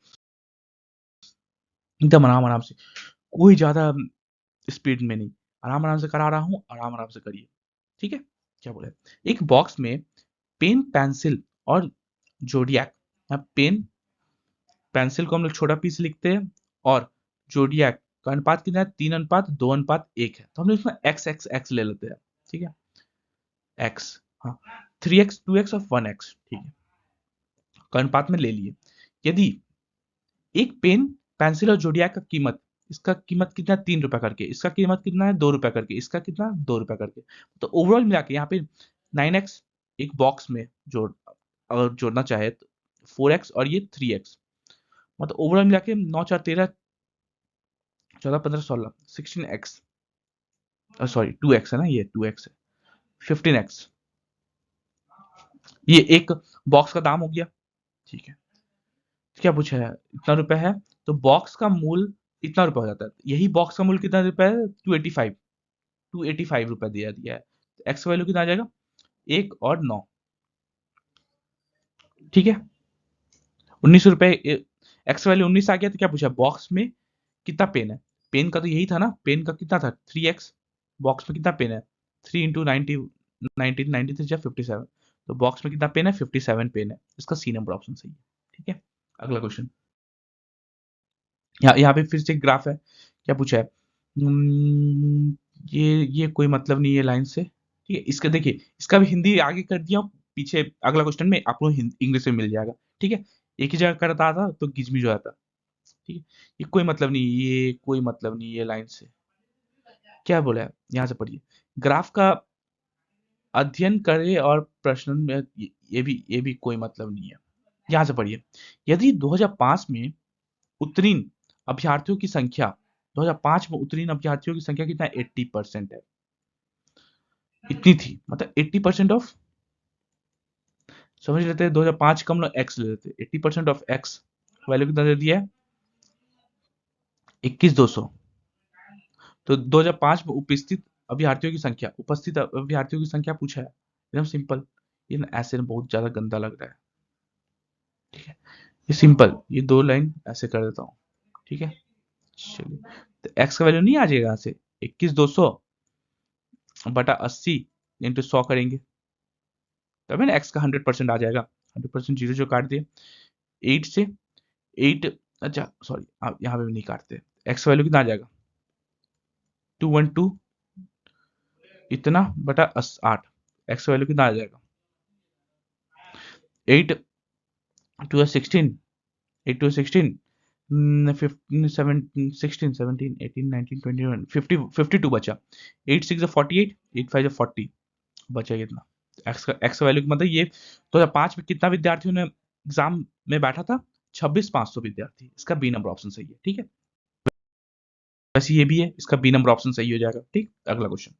एकदम आराम आराम से, कोई ज्यादा स्पीड में नहीं, आराम आराम से करा रहा हूँ, आराम आराम से करिए। ठीक है, क्या बोले, एक बॉक्स में पेन, पेंसिल और जोडियक, पेन पेंसिल को हम लोग छोटा पीस लिखते हैं, और जोडियक का अनुपात कितना है, 3:2:1 है, तो हम लोग इसमें एक्स एक्स एक्स ले लेते हैं। ठीक है, एक्स, हाँ, 3x 2x और 1x, ठीक है, का अनुपात में ले लिए। यदि एक पेन, पेंसिल और जोडियक का कीमत, इसका कीमत कितना, 3 रुपए करके, इसका कीमत कितना है, 2 रुपए करके, इसका कितना, 2 रुपए करके, तो ओवरऑल मिला के यहाँ पे 9x एक बॉक्स में जोड़, अगर जोड़ना चाहे तो 4x और ये 3x, मतलब ओवरऑल मिला के 9 4 13 14 15 16 16x, सॉरी 2x है ना, ये 2x है, 15x, ये एक बॉक्स का दाम हो गया। ठीक है, क्या पूछा है, इतना रुपए है, तो बॉक्स का मूल इतना रुपए हो जाता है। यही बॉक्स का मूल कितना रुपए है, 285, 285 रुपए दिया दिया है। एक्स का वैल्यू कितना आ जाएगा, 1 और 9। ठीक है, 19 रुपए, एक्स वैल्यू 19 आ गया, तो क्या पूछा, बॉक्स में कितना पेन है, पेन का तो यही था ना, पेन का कितना था, 3x, बॉक्स में कितना पेन है, 3 इंटू 90, 19 93 या 57, तो बॉक्स में कितना पेन है, 57 पेन है। इसका सी नंबर ऑप्शन सही है। ठीक है, अगला क्वेश्चन, यहाँ पे फिर से एक ग्राफ है, क्या पूछा है, ये कोई मतलब नहीं है लाइन से। ठीक है, इसका देखिए, इसका भी हिंदी आगे कर दिया हूं, पीछे अगला क्वेश्चन में आपको इंग्लिश में मिल जाएगा। ठीक है, एक ही जगह करता था तो गिजमिज हो जाता। ठीक है, ये कोई मतलब नहीं, ये कोई मतलब नहीं, ये लाइन से क्या बोला है, यहाँ से पढ़िए, ग्राफ का अध्ययन करे और प्रश्न में ये भी कोई मतलब नहीं है। यहाँ से पढ़िए, यदि 2005 में उत्तीर्ण अभ्यर्थियों की संख्या, 2005 में उत्तीर्ण अभ्यर्थियों की संख्या कितना, 80% है, इतनी थी, मतलब 80% ऑफ, समझ लेते हैं 2005 का हम लोग एक्स ले लेते हैं, 80% ऑफ एक्स वैल्यू कितना दे दिया है, 21,200। तो 2005 में उपस्थित अभ्यर्थियों की संख्या पूछा है, एकदम सिंपल। ये ना ऐसे में बहुत ज्यादा गंदा लग रहा है। ठीक है, ये सिंपल, ये 2 लाइन ऐसे कर देता हूँ। ठीक है, चलिए, तो एक्स का वैल्यू नहीं आ जाएगा यहाँ से, 21,200 बटा 80 इंटू 100 करेंगे, तब है ना एक्स का 100% आ जाएगा। 100% जीरो जो काट दिए, 8 से 8, अच्छा सॉरी, आप यहाँ पे भी नहीं काटते, एक्स का वैल्यू कितना आ जाएगा, 212 इतना बटा 8, एक्स का वैल्यू कितना आ जाएगा, 8 टू 16, 8 टू 16, 15 17 16 17 18 19 21 50 52 बचा, 8 6 48, 8 5 40, बचा कितना, एक्स का वैल्यू मतलब ये 2005 में कितना विद्यार्थियों ने एग्जाम में बैठा था, 26,500 विद्यार्थी। इसका बी नंबर ऑप्शन सही है। ठीक है, वैसे ये भी है, इसका बी नंबर ऑप्शन सही हो जाएगा। ठीक, अगला क्वेश्चन,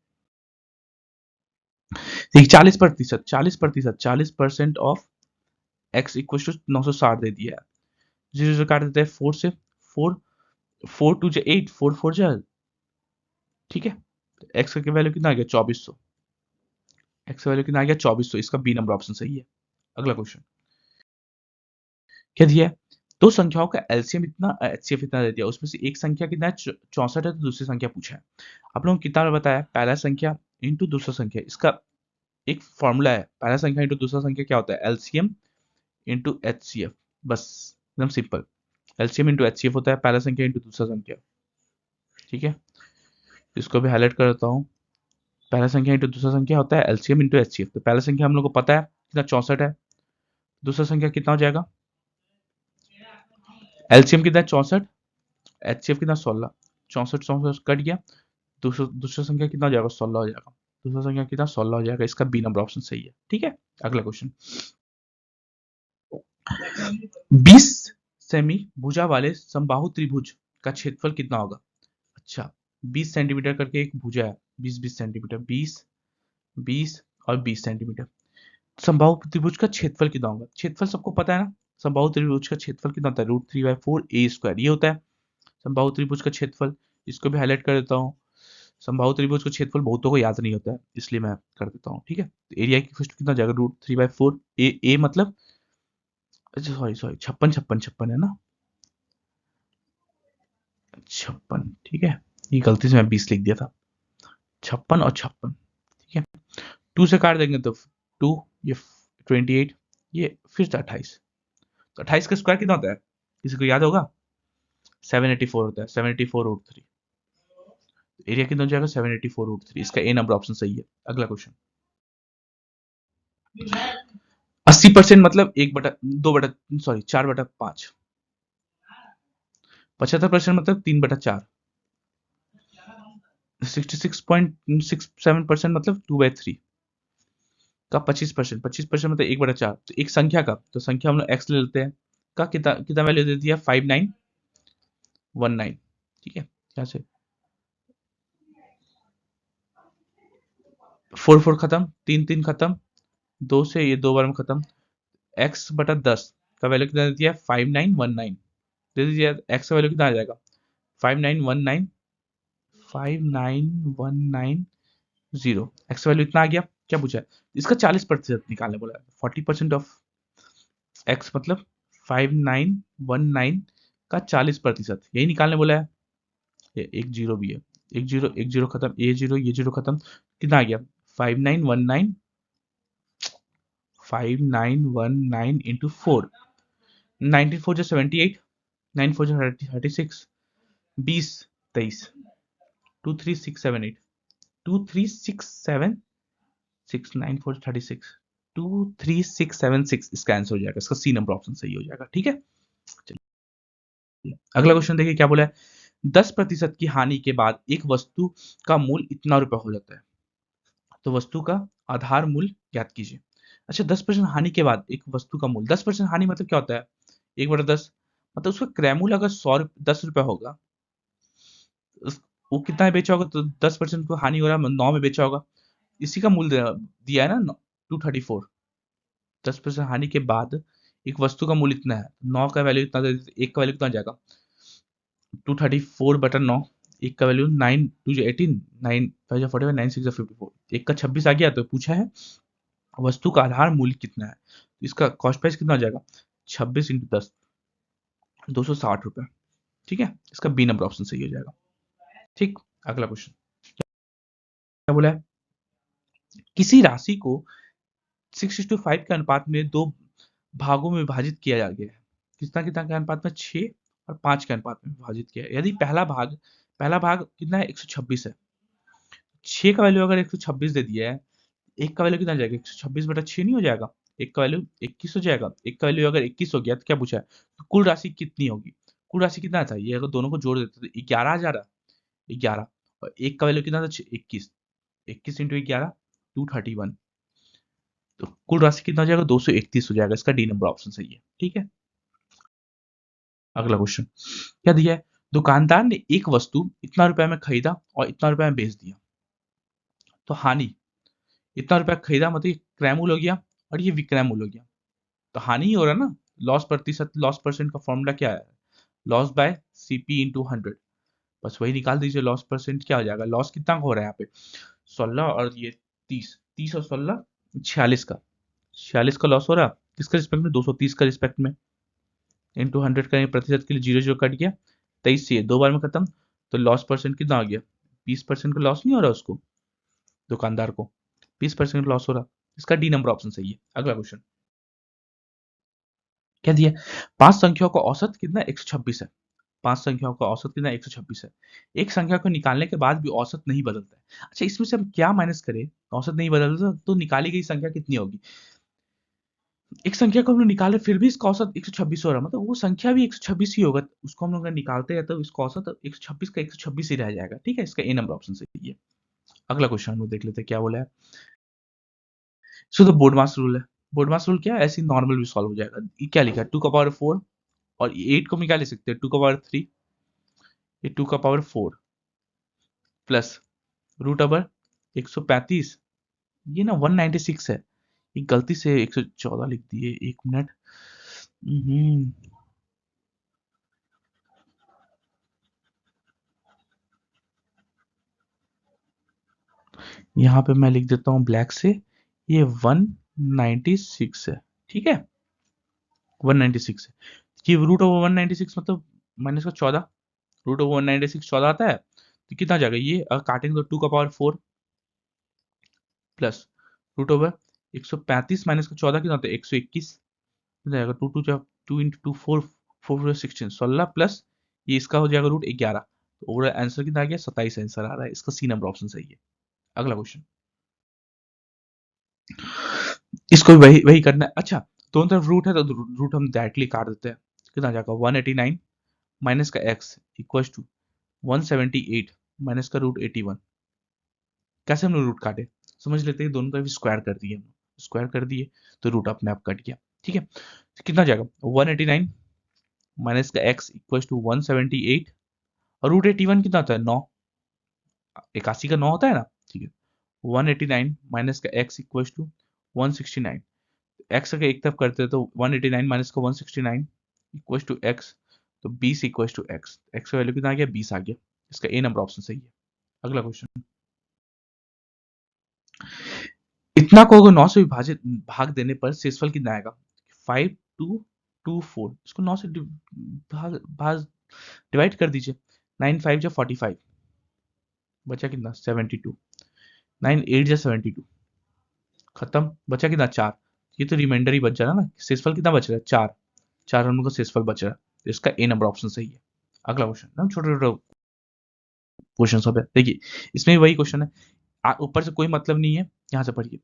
ठीक, 40%, 40%, 40% ऑफ एक्स इक्वल टू 960 दे दिया है, जीरो से काट देते हैं 4 से, 4 4 टू 8, 4 4 जा, ठीक है, एक्स का वैल्यू कितना आ गया, 2400, एक्स का वैल्यू कितना आ गया, 2400, इसका बी नंबर ऑप्शन सही है। अगला क्वेश्चन क्या दिया है, दो संख्याओं का एलसीएम इतना, एचसीएफ इतना दे दिया, उसमें से एक संख्या कितना है, 64 है, तो दूसरी संख्या पूछा है। आप लोगों को कितना बताया, पहला संख्या इंटू दूसरा संख्या, इसका एक फॉर्मूला है, पहला संख्या इंटू दूसरा संख्या क्या होता है, एलसीएम इंटू एचसीएफ, बस एकदम सिंपल। एलसीएम इंटू एचसीएफ होता है पहला संख्या इंटू दूसरा संख्या, ठीक है। इसको भी हाईलाइट कर देता हूँ, पहला संख्या इंटू दूसरा संख्या होता है एलसीएम इंटू एचसीएफ। तो पहला संख्या हम लोग को पता है कितना 64 है, दूसरा संख्या कितना हो जाएगा, एलसीएम कितना 64, एचसीएफ कितना 16, 64 64 कट गया, दूसरा दूसरा संख्या कितना हो जाएगा 16 हो जाएगा, दूसरा संख्या कितना 16 हो जाएगा, इसका बी नंबर ऑप्शन सही है, ठीक है। अगला क्वेश्चन, 20 सेमी भुजा वाले समबाहु त्रिभुज का क्षेत्रफल कितना होगा। अच्छा, 20 सेंटीमीटर करके एक भुजा है, 20 सेंटीमीटर, 20 और 20 सेंटीमीटर। समबाहु त्रिभुज का क्षेत्रफल कितना होगा, क्षेत्रफल सबको पता है ना, समबाहु त्रिभुज का क्षेत्रफल कितना होता है, √3/4 ए स्क्वायर, ये होता है समबाहु त्रिभुज का क्षेत्रफल। इसको भी हाईलाइट कर देता हूँ, समबाहु त्रिभुज का क्षेत्रफल बहुतों को याद नहीं होता है, इसलिए मैं कर देता हूँ, ठीक है। एरिया की फर्स्ट कितना जाएगा, √3/4 ए मतलब, अच्छा सॉरी सॉरी 56 है ना, 56, ठीक है। ये गलती से मैं 20 लिख दिया था, 56 और 56, ठीक है। 2 से काट देंगे तो 2, ये 28, ये फिर से 28, तो 28 का स्क्वायर कितना होता है, किसी को याद होगा, 784 होता है, 784√3, एरिया कितना हो जाएगा 784√3, इसका ए नंबर ऑप्शन सही है। अगला क्वेश्चन, 80% मतलब 4/5, 75% मतलब 3/4, 66.67% मतलब 2/3 का 25%, 25% मतलब 1/4, तो एक संख्या का, तो संख्या हम लोग एक्स ले लेते हैं, का कितना कितना वैल्यू दे दिया 5919, ठीक है। यहाँ से 4 खत्म, 3 खत्म, 2 से ये 2 बार में खत्म, x/10 का वैल्यू कितना दे दिया 5919, दे दीजिए, x का वैल्यू कितना आ जाएगा 5919, 59190, x का वैल्यू इतना आ गया, क्या पूछा है, इसका 40% निकालने बोला है, 40% ऑफ x मतलब 5919 का 40%, यही निकालने बोला है। ये एक जीरो भी है, एक जीरो खत्म, ये जीरो खत्म, कितना आ गया 5919, 5919 इंटू 4, 94 जो 78, 94 जो 36, 20 23, 23678, 23676, 23676 इसका आंसर हो जाएगा, इसका सी नंबर ऑप्शन सही हो जाएगा, ठीक है। चलिए अगला क्वेश्चन देखिए क्या बोला है, 10% की हानि के बाद एक वस्तु का मूल्य इतना रुपए हो जाता है, तो वस्तु का आधार मूल्य ज्ञात कीजिए। अच्छा, 10% हानि के बाद एक वस्तु का मूल्य, 10% हानि मतलब क्या होता है, 1/10, मतलब उसका क्रय मूल्य अगर 10 रुपए होगा, वो कितना में बेचा होगा, तो 10% को हानि हो रहा है 9 में बेचा होगा, इसी का मूल्य दिया है ना 234, 10% हानि के बाद एक वस्तु का मूल्य इतना है, 9 का वैल्यू इतना, एक का वैल्यू कितना आ जाएगा 234/9, एक का वैल्यू 9 2 18, 9 5 45, 9 6 54, एक का 26 आ गया, तो पूछा है वस्तु का आधार मूल्य कितना है, तो इसका कॉस्ट प्राइस कितना आ जाएगा 26 इंटू 10, 260 रुपए, ठीक है। इसका बी नंबर ऑप्शन सही हो जाएगा, ठीक। अगला क्वेश्चन क्या बोला है, किसी राशि को 6:5 के अनुपात में दो भागों में विभाजित किया गया है, कितना कितना के अनुपात में, 6 और 5 के अनुपात में विभाजित किया है। यदि पहला भाग कितना है 126 है, 6 का वैल्यू अगर 126 दे दिया है, एक का वैल्यू कितना आ जाएगा 126/6 नहीं हो जाएगा, एक का वैल्यू 21 हो जाएगा, एक का वैल्यू अगर 21 हो गया तो क्या पूछा है, तो कुल राशि कितनी होगी, कुल राशि कितना था, ये अगर दोनों को जोड़ देते तो 11 आ जा रहा, 11, और एक का वैल्यू कितना था 21, 21 इंटू 11 231, तो कुल राशि कितना हो जाएगा 231 हो जाएगा, इसका डी नंबर ऑप्शन सही है, ठीक है। अगला क्वेश्चन क्या दिया है, दुकानदार ने एक वस्तु इतना रुपए में खरीदा और इतना रुपए में बेच दिया, तो हानि, इतना रुपया खरीदा मतलब ये क्रय मूल्य हो गया और ये विक्रय मूल्य हो गया, तो हानि ही हो रहा है ना, लॉस परसेंट का फॉर्मूला क्या है, लॉस बाय सीपी इंटू 100, बस वही निकाल दीजिए, लॉस परसेंट क्या हो जाएगा, लॉस कितना हो रहा है यहाँ पे 16 और ये 30, 30 और 16 46 का, 46 का लॉस हो रहा, किसके रिस्पेक्ट में 230 का रिस्पेक्ट में, इंटू 100 करेंगे प्रतिशत के लिए 0 कट गया, 23 से 2 बार में खत्म, तो लॉस परसेंट कितना आ गया 20% का लॉस नहीं हो रहा उसको, दुकानदार को 20% लॉस हो रहा, इसका डी नंबर ऑप्शन सही है। अगला क्वेश्चन क्या दिया, 5 संख्याओं का औसत कितना 126 है। 5 संख्याओं का औसत कितना 126 है। एक संख्या को निकालने के बाद भी औसत नहीं बदलता है। अच्छा, इसमें से हम क्या माइनस करें, औसत नहीं बदलता तो निकाली गई संख्या कितनी होगी। एक संख्या को हम लोग निकाले फिर भी इसका औसत 126 हो रहा है, मतलब वो संख्या भी 126 ही होगा, उसको हम लोग अगर निकालते हैं तो इसका औसत 126 का 126 ही रह जाएगा। ठीक है, इसका ए नंबर ऑप्शन सही है। अगला क्वेश्चन हम लोग देख लेते हैं क्या बोला है। So the board mass rule है। बोर्ड मास रूल क्या है, ऐसे नॉर्मल भी सॉल्व हो जाएगा। ये क्या लिखा है, 2 का पावर 4 और 8 को हम क्या लिख सकते हैं, 2 का पावर 3, ये 2 का पावर 4 प्लस रूट ओवर 135, ये ना 196 है, ये गलती से 114 लिख दिए, एक मिनट। यहाँ पे मैं लिख देता हूँ ब्लैक से, ये 196 है। ठीक है, 196 है, ये रूट ओवर 196 मतलब माइनस का 14, रूट ओवर 196 14 आता है, तो कितना जाएगा ये, काटेंगे तो 2 का power 4 plus root over 135 minus का 14 कितना होता है 121, कितना जाएगा 2 2 जा 2 इंटू 2 4 4 16 16 प्लस ये इसका हो जाएगा रूट 11, तो ओवरऑल आंसर कितना आ गया 27 आंसर आ रहा है, इसका सी नंबर ऑप्शन सही है। अगला क्वेश्चन, इसको भी वही वही करना है। अच्छा, दोनों तरफ रूट है तो रूट हम डायरेक्टली काट देते हैं, कितना जाएगा 189 माइनस का एक्स इक्वल टू 178 माइनस का रूट 81। कैसे हम लोग रूट काटे, समझ लेते हैं, दोनों तरफ स्क्वायर कर दिए, स्क्वायर कर दिए तो रूट अपने आप कट गया। ठीक है, तो कितना जाएगा 189 माइनस का एक्स इक्वल टू 178 और रूट 81 कितना होता है 9, 81 का 9 होता है ना। ठीक है, 189 माइनस का एक्स इक्वल टू 169, एक्स का एक तरफ करते हैं तो 189 माइनस का 169 इक्वल टू एक्स, तो 20 इक्वल टू एक्स, एक्स का वैल्यू कितना आ गया 20 आ गया, इसका ए नंबर ऑप्शन सही है। अगला क्वेश्चन, इतना को अगर 9 से विभाजित भाग देने पर शेषफल कितना आएगा, 5224, इसको 9 से भाग भाग डिवाइड कर दीजिए, 9 5 जा 45, बचा कितना 72, 9 8 जा 72, खत्म, बचा कितना 4, ये तो रिमाइंडर ही बच जा रहा ना, शेषफल कितना बच रहा है 4, 4 हम लोग का शेषफल बच रहा है, तो इसका ए नंबर ऑप्शन सही है। अगला क्वेश्चन, हम छोटे छोटे क्वेश्चन सब है, देखिए इसमें भी वही क्वेश्चन है, ऊपर से कोई मतलब नहीं है, यहाँ से पढ़िए,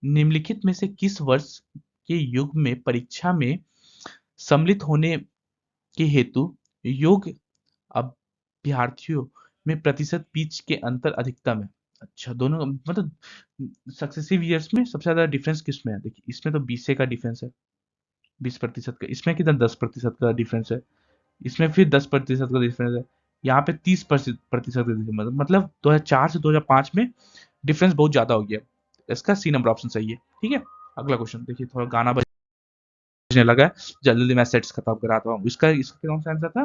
निम्नलिखित में से किस वर्ष के युग में परीक्षा में सम्मिलित होने के हेतु योग्य अभ्यर्थियों में प्रतिशत बीच के अंतर अधिकतम है। अच्छा, दोनों मतलब सक्सेसिव ईयर्स में सबसे ज्यादा डिफरेंस किस में है, देखिए इसमें तो 20 का डिफरेंस है, 20% का, इसमें कितना 10% का डिफरेंस है, इसमें फिर 10% का डिफरेंस है, यहाँ पे 30% का डिफरेंस, मतलब 2004 से 2005 में डिफरेंस बहुत ज्यादा हो गया, इसका सी नंबर ऑप्शन सही है। ठीक है, अगला क्वेश्चन देखिए, थोड़ा गाना बजने लगा है, जल्दी जल्दी मैं सेट्स खत्म कराता हूँ, इसका इसका कौन सा आंसर था,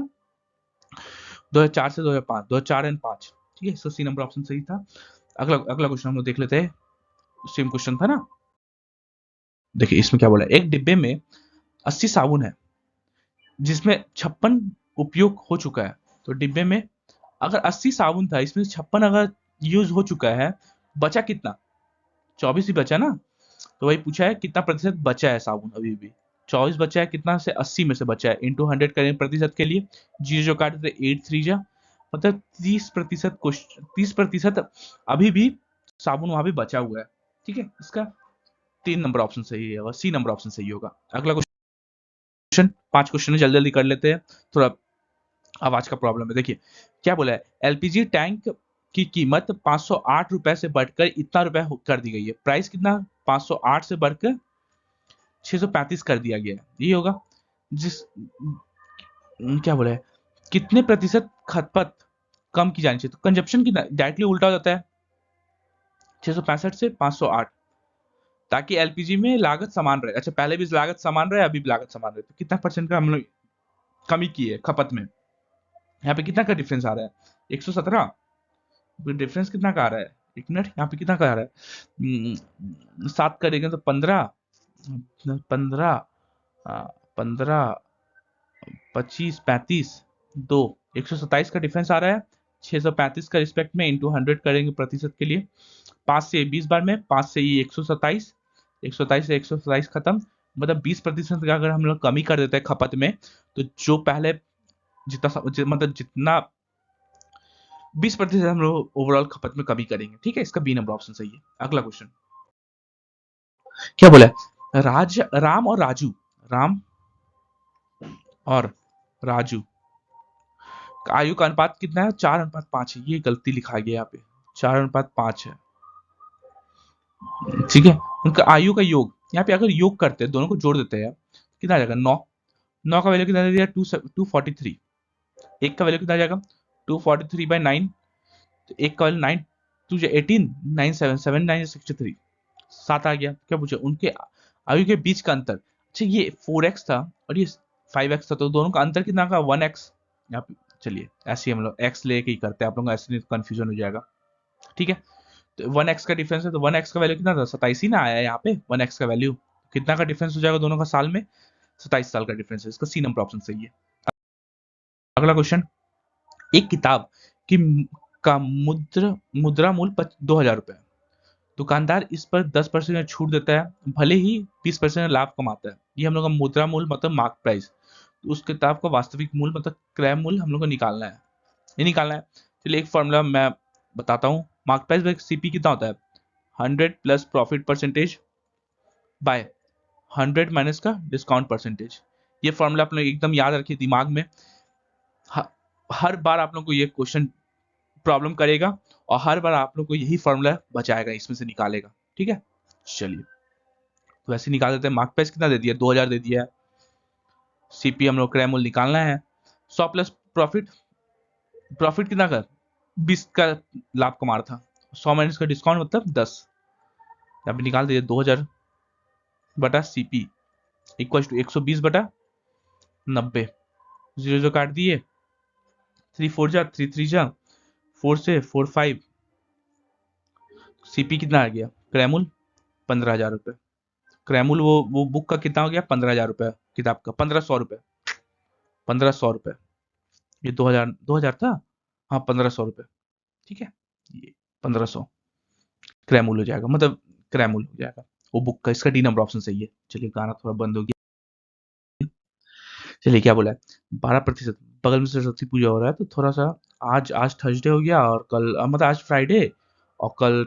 2004 से 2005, 2004 एंड 5। ठीक है, इसका सी नंबर ऑप्शन सही था। अगला अगला क्वेश्चन हम लोग देख लेते हैं, सेम क्वेश्चन था ना, देखिए इसमें क्या बोला है, एक डिब्बे में 80 साबुन है जिसमें 56 उपयोग हो चुका है, तो डिब्बे में अगर 80 साबुन था, इसमें 56 अगर यूज हो चुका है, बचा कितना, 24 ही बचा ना, तो वही पूछा है कितना प्रतिशत बचा है साबुन, अभी भी 24 बचा है, कितना से 80 में से बचा है, इंटू 100 करें प्रतिशत के लिए, जीरो जो काटे थे 8 3 जा, मतलब 30% 30% अभी भी साबुन वहां पे बचा हुआ है। ठीक है, इसका 3 नंबर ऑप्शन सही है और सी नंबर ऑप्शन सही होगा। अगला क्वेश्चन, 5 क्वेश्चन जल्दी जल्दी कर लेते हैं, थोड़ा आवाज का प्रॉब्लम है। देखिए क्या बोला है, एलपीजी टैंक की कीमत 508 रुपए से बढ़कर इतना रुपए कर दी गई है, प्राइस कितना 508 से बढ़कर 635 कर दिया गया है, ये होगा जिस क्या बोला है, कितने प्रतिशत खपत कम की जानी चाहिए, तो कंजप्शन कितना डायरेक्टली उल्टा हो जाता है 665 से 508, ताकि एलपीजी में लागत समान रहे। अच्छा, पहले भी लागत समान रहे, अभी भी लागत समान रहे, तो कितना परसेंट का हम लोग कमी की है खपत में, यहाँ पे कितना का डिफरेंस आ रहा है 117, डिफरेंस कितना का आ रहा है, एक मिनट, यहाँ पे कितना का आ रहा है, 7 करेंगे तो 15, 15 15 25 35 2, 127 का डिफरेंस आ रहा है, 635 का रिस्पेक्ट में इंटू 100 करेंगे प्रतिशत के लिए, 5 से 20 बार में, 5 से ये 127, 127 से 127 खत्म, मतलब 20% का अगर हम लोग कमी कर देते हैं खपत में, तो जो पहले मतलब जितना 20% हम लोग ओवरऑल खपत में कमी करेंगे। ठीक है, इसका बी नंबर ऑप्शन सही है। अगला क्वेश्चन क्या बोला है? राम और राजू, राम और राजू का आयु का अनुपात कितना है? 4:5 है। ये गलती लिखा गया यहाँ पे, 4:5 है। ठीक है, उनका आयु का योग, यहाँ पे अगर योग करते हैं, दोनों को जोड़ देते हैं, कितना आ जाएगा? 9। 9 का वैल्यू कितना दे दिया? 243। एक का वैल्यू कितना आ जाएगा? 243/9। तो एक का वैल्यू 9 2 18, 9 7 7 9 63, 7 आ गया। क्या पूछे? उनके आयु के बीच का अंतर। अच्छा, ये 4x था और ये 5x था, तो दोनों का अंतर कितना का? 1x। यहाँ पे चलिए ऐसे ही हम लोग x लेके ही करते हैं, आप लोगों का ऐसे नहीं कंफ्यूजन हो जाएगा। ठीक है, तो 1x का डिफरेंस है, तो 1x का वैल्यू कितना था? 27 ही ना आया है यहाँ पे। 1x का वैल्यू कितना का डिफरेंस हो जाएगा दोनों का साल में? 27 साल का डिफरेंस है। इसका सी नंबर ऑप्शन सही है। अगला क्वेश्चन, एक किताब की का मुद्रा मूल्य 2,000 रुपए है। दुकानदार इस पर 10% छूट देता है, भले ही 20% लाभ कमाता है। ये हम लोग का मुद्रा मूल्य मतलब मार्क प्राइस। तो उस किताब का वास्तविक मूल्य मतलब क्रय मूल्य हम लोग को निकालना है। ये निकालना है, चलिए एक फॉर्मूला मैं बताता हूँ। मार्क प्राइस बाय सीपी कितना होता है? 100 plus profit percentage by 100 minus का डिस्काउंट परसेंटेज। ये फॉर्मूला आप लोग एकदम याद रखिए दिमाग में। हर बार आप लोग को ये क्वेश्चन प्रॉब्लम करेगा और हर बार आप लोग को यही फॉर्मूला बचाएगा, इसमें से निकालेगा। ठीक है, चलिए तो वैसे निकाल देते हैं। मार्क प्राइस कितना दे दिया? 2,000 दे दिया है। सीपी हम लोग क्रय मूल्य निकालना है। 100 प्लस प्रॉफिट, प्रॉफिट कितना का? 20 का लाभ कमा रहा था। 100 माइनस का डिस्काउंट मतलब 10। यहाँ पे निकाल दीजिए 2,000 बटा सीपी इक्वल टू 120/90। 0 काट दिए, 3 4 जा 3 3 जा 4 से 4 5। सीपी कितना आ गया? क्रय मूल्य 15,000 रुपए। क्रय मूल्य वो बुक का कितना हो गया? 15,000 रुपए। किताब का 1,500 रुपए। 1,500 रुपए। ये 2,000 था। हाँ, 1,500 रुपए। ठीक है, ये 1,500 क्रय मूल्य हो जाएगा, मतलब क्रय मूल्य हो जाएगा वो बुक का। इसका डी नंबर ऑप्शन सही है। चलिए गाना थोड़ा बंद हो गया। चलिए क्या बोला है? 12%। बगल में सरस्वती पूजा हो रहा है, तो थोड़ा सा आज थर्सडे हो गया और कल मतलब आज फ्राइडे और कल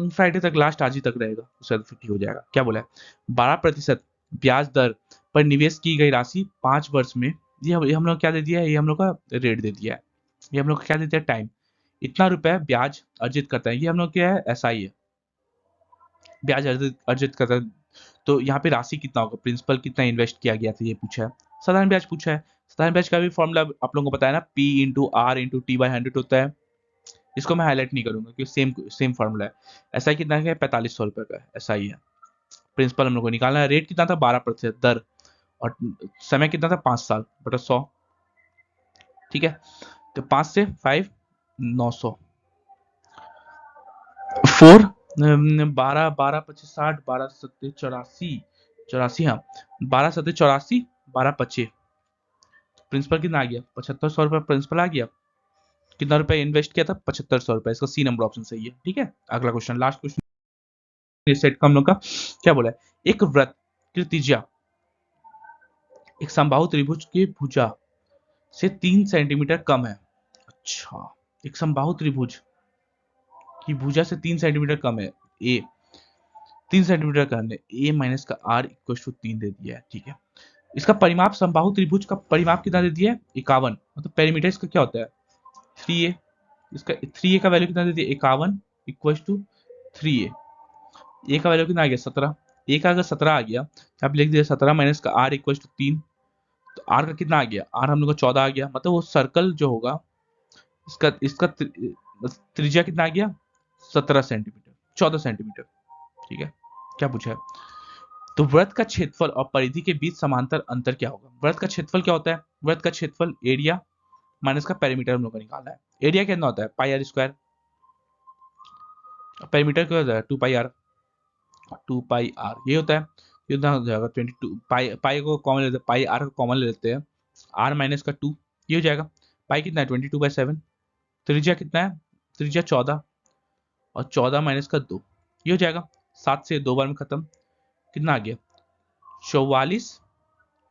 फ्राइडे तक, लास्ट आज ही तक रहेगा, उसके बाद फिर हो जाएगा। क्या बोला है? 12% ब्याज दर पर निवेश की गई राशि 5 वर्ष में। ये हम लोग क्या दे दिया है? ये हम लोग का रेट दे दिया है। ये हम लोग का क्या देते हैं? टाइम। इतना रुपए ब्याज अर्जित करता है। ये हम लोग क्या है? एसआई है, ब्याज अर्जित अर्जित करता है। तो यहाँ पे राशि कितना होगा? प्रिंसिपल कितना इन्वेस्ट किया गया था, ये पूछा है। साधारण ब्याज पूछा है। साधारण ब्याज का भी फॉर्मूला आप लोगों को पता है ना, P into R into T by 100 होता है। इसको मैं हाईलाइट नहीं करूंगा क्योंकि सेम सेम फॉर्मूला है। एसआई कितना है? 4500 रुपए का एसआई है। प्रिंसिपल हम लोग को निकालना है। रेट कितना था? 12% दर, और समय कितना था? 5 साल बटा 100। ठीक है, तो 5 से 5 900 4 12 12 25 60 12 7 84 84। हाँ, 12 7 84 12 25। प्रिंसिपल कितना आ गया? 7,500 रुपए प्रिंसिपल आ गया। कितना रुपए इन्वेस्ट किया था? 7,500 रुपए। इसका सी नंबर ऑप्शन सही है। ठीक है, अगला क्वेश्चन, लास्ट क्वेश्चन इस सेट का हम लोग का। क्या बोला है? एक वृत्त की त्रिज्या एक समबाहु त्रिभुज की भुजा से 3 सेंटीमीटर कम है। अच्छा, एक समबाहु त्रिभुज की भुजा से 3 सेंटीमीटर कम है। ए 3 सेंटीमीटर का है। ए माइनस का आर इक्वल टू 3 दे दिया है। ठीक है, इसका परिमाप समबाहु त्रिभुज का परिमाप कितना दे दिया है? 51। मतलब पेरीमीटर इसका क्या होता है? 3a। इसका 3a का वैल्यू कितना दे दिया? 51 इक्वल टू 3a। ए का वैल्यू कितना आ गया? 17। ए का अगर 17 आ गया तो आप लिख दिया 17 माइनस का आर इक्वल टू 3। तो आर का कितना आ गया? आर हम लोग का 14 आ गया। मतलब वो सर्कल जो होगा इसका इसका त्रिज्या कितना आ गया? 17 सेंटीमीटर, 14 सेंटीमीटर। ठीक है, क्या पूछा है? तो वृत्त का क्षेत्रफल और परिधि के बीच समांतर अंतर क्या होगा? वृत्त का क्षेत्रफल क्या होता है? वृत्त का क्षेत्रफल एरिया माइनस का पेरीमीटर हम लोग को निकालना है। एरिया कितना होता है? पाई आर स्क्वायर। पेरीमीटर क्या होता है? 2 पाई आर। 2 पाई आर ये होता है। ये कितना हो जाएगा? 22। पाई पाई को कॉमन लेते हैं, पाई आर को कॉमन ले लेते हैं। आर माइनस का 2 ये हो जाएगा। पाई कितना है? 22/7। त्रिज्या कितना है? त्रिज्या 14 और 14 माइनस का 2 ये हो जाएगा। 7 से 2 बार में खत्म। कितना आ गया 44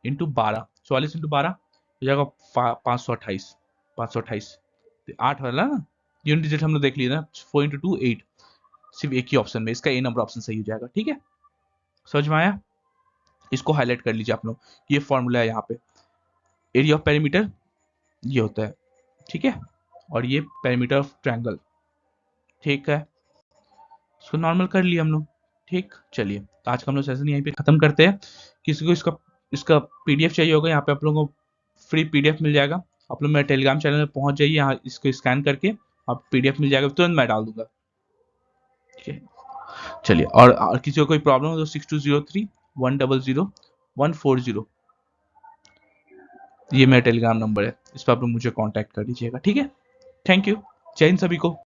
× 12, 44 × 12 हो जाएगा 528, 528 8 वाला ना यूनिट डिजिट हम लोग देख लिए ना, 4 × 2 8, सिर्फ एक ही ऑप्शन में, इसका ए नंबर ऑप्शन सही हो जाएगा। ठीक है, समझ में आया? इसको हाईलाइट कर लीजिए आप लोग, ये फॉर्मूला है यहाँ पे, एरिया ऑफ पेरीमीटर ये होता है, ठीक है, और ये पेरीमीटर ऑफ ट्रायंगल, ठीक है, इसको नॉर्मल कर लिया हम लोग। ठीक, चलिए तो आज का हम लोग सेशन यहीं पे खत्म करते हैं। किसी को इसका इसका पीडीएफ चाहिए होगा, यहाँ पे आप लोगों को फ्री पीडीएफ मिल जाएगा, आप लोग मेरे टेलीग्राम चैनल में पहुंच जाइए, यहाँ इसको स्कैन करके आप पीडीएफ मिल जाएगा, तुरंत मैं डाल दूंगा। ठीक है, चलिए, और किसी को कोई प्रॉब्लम हो तो 6203 100 140 ये मेरा टेलीग्राम नंबर है, इस पर आप लोग मुझे कांटेक्ट कर लीजिएगा। ठीक है, थैंक यू, जय हिंद सभी को।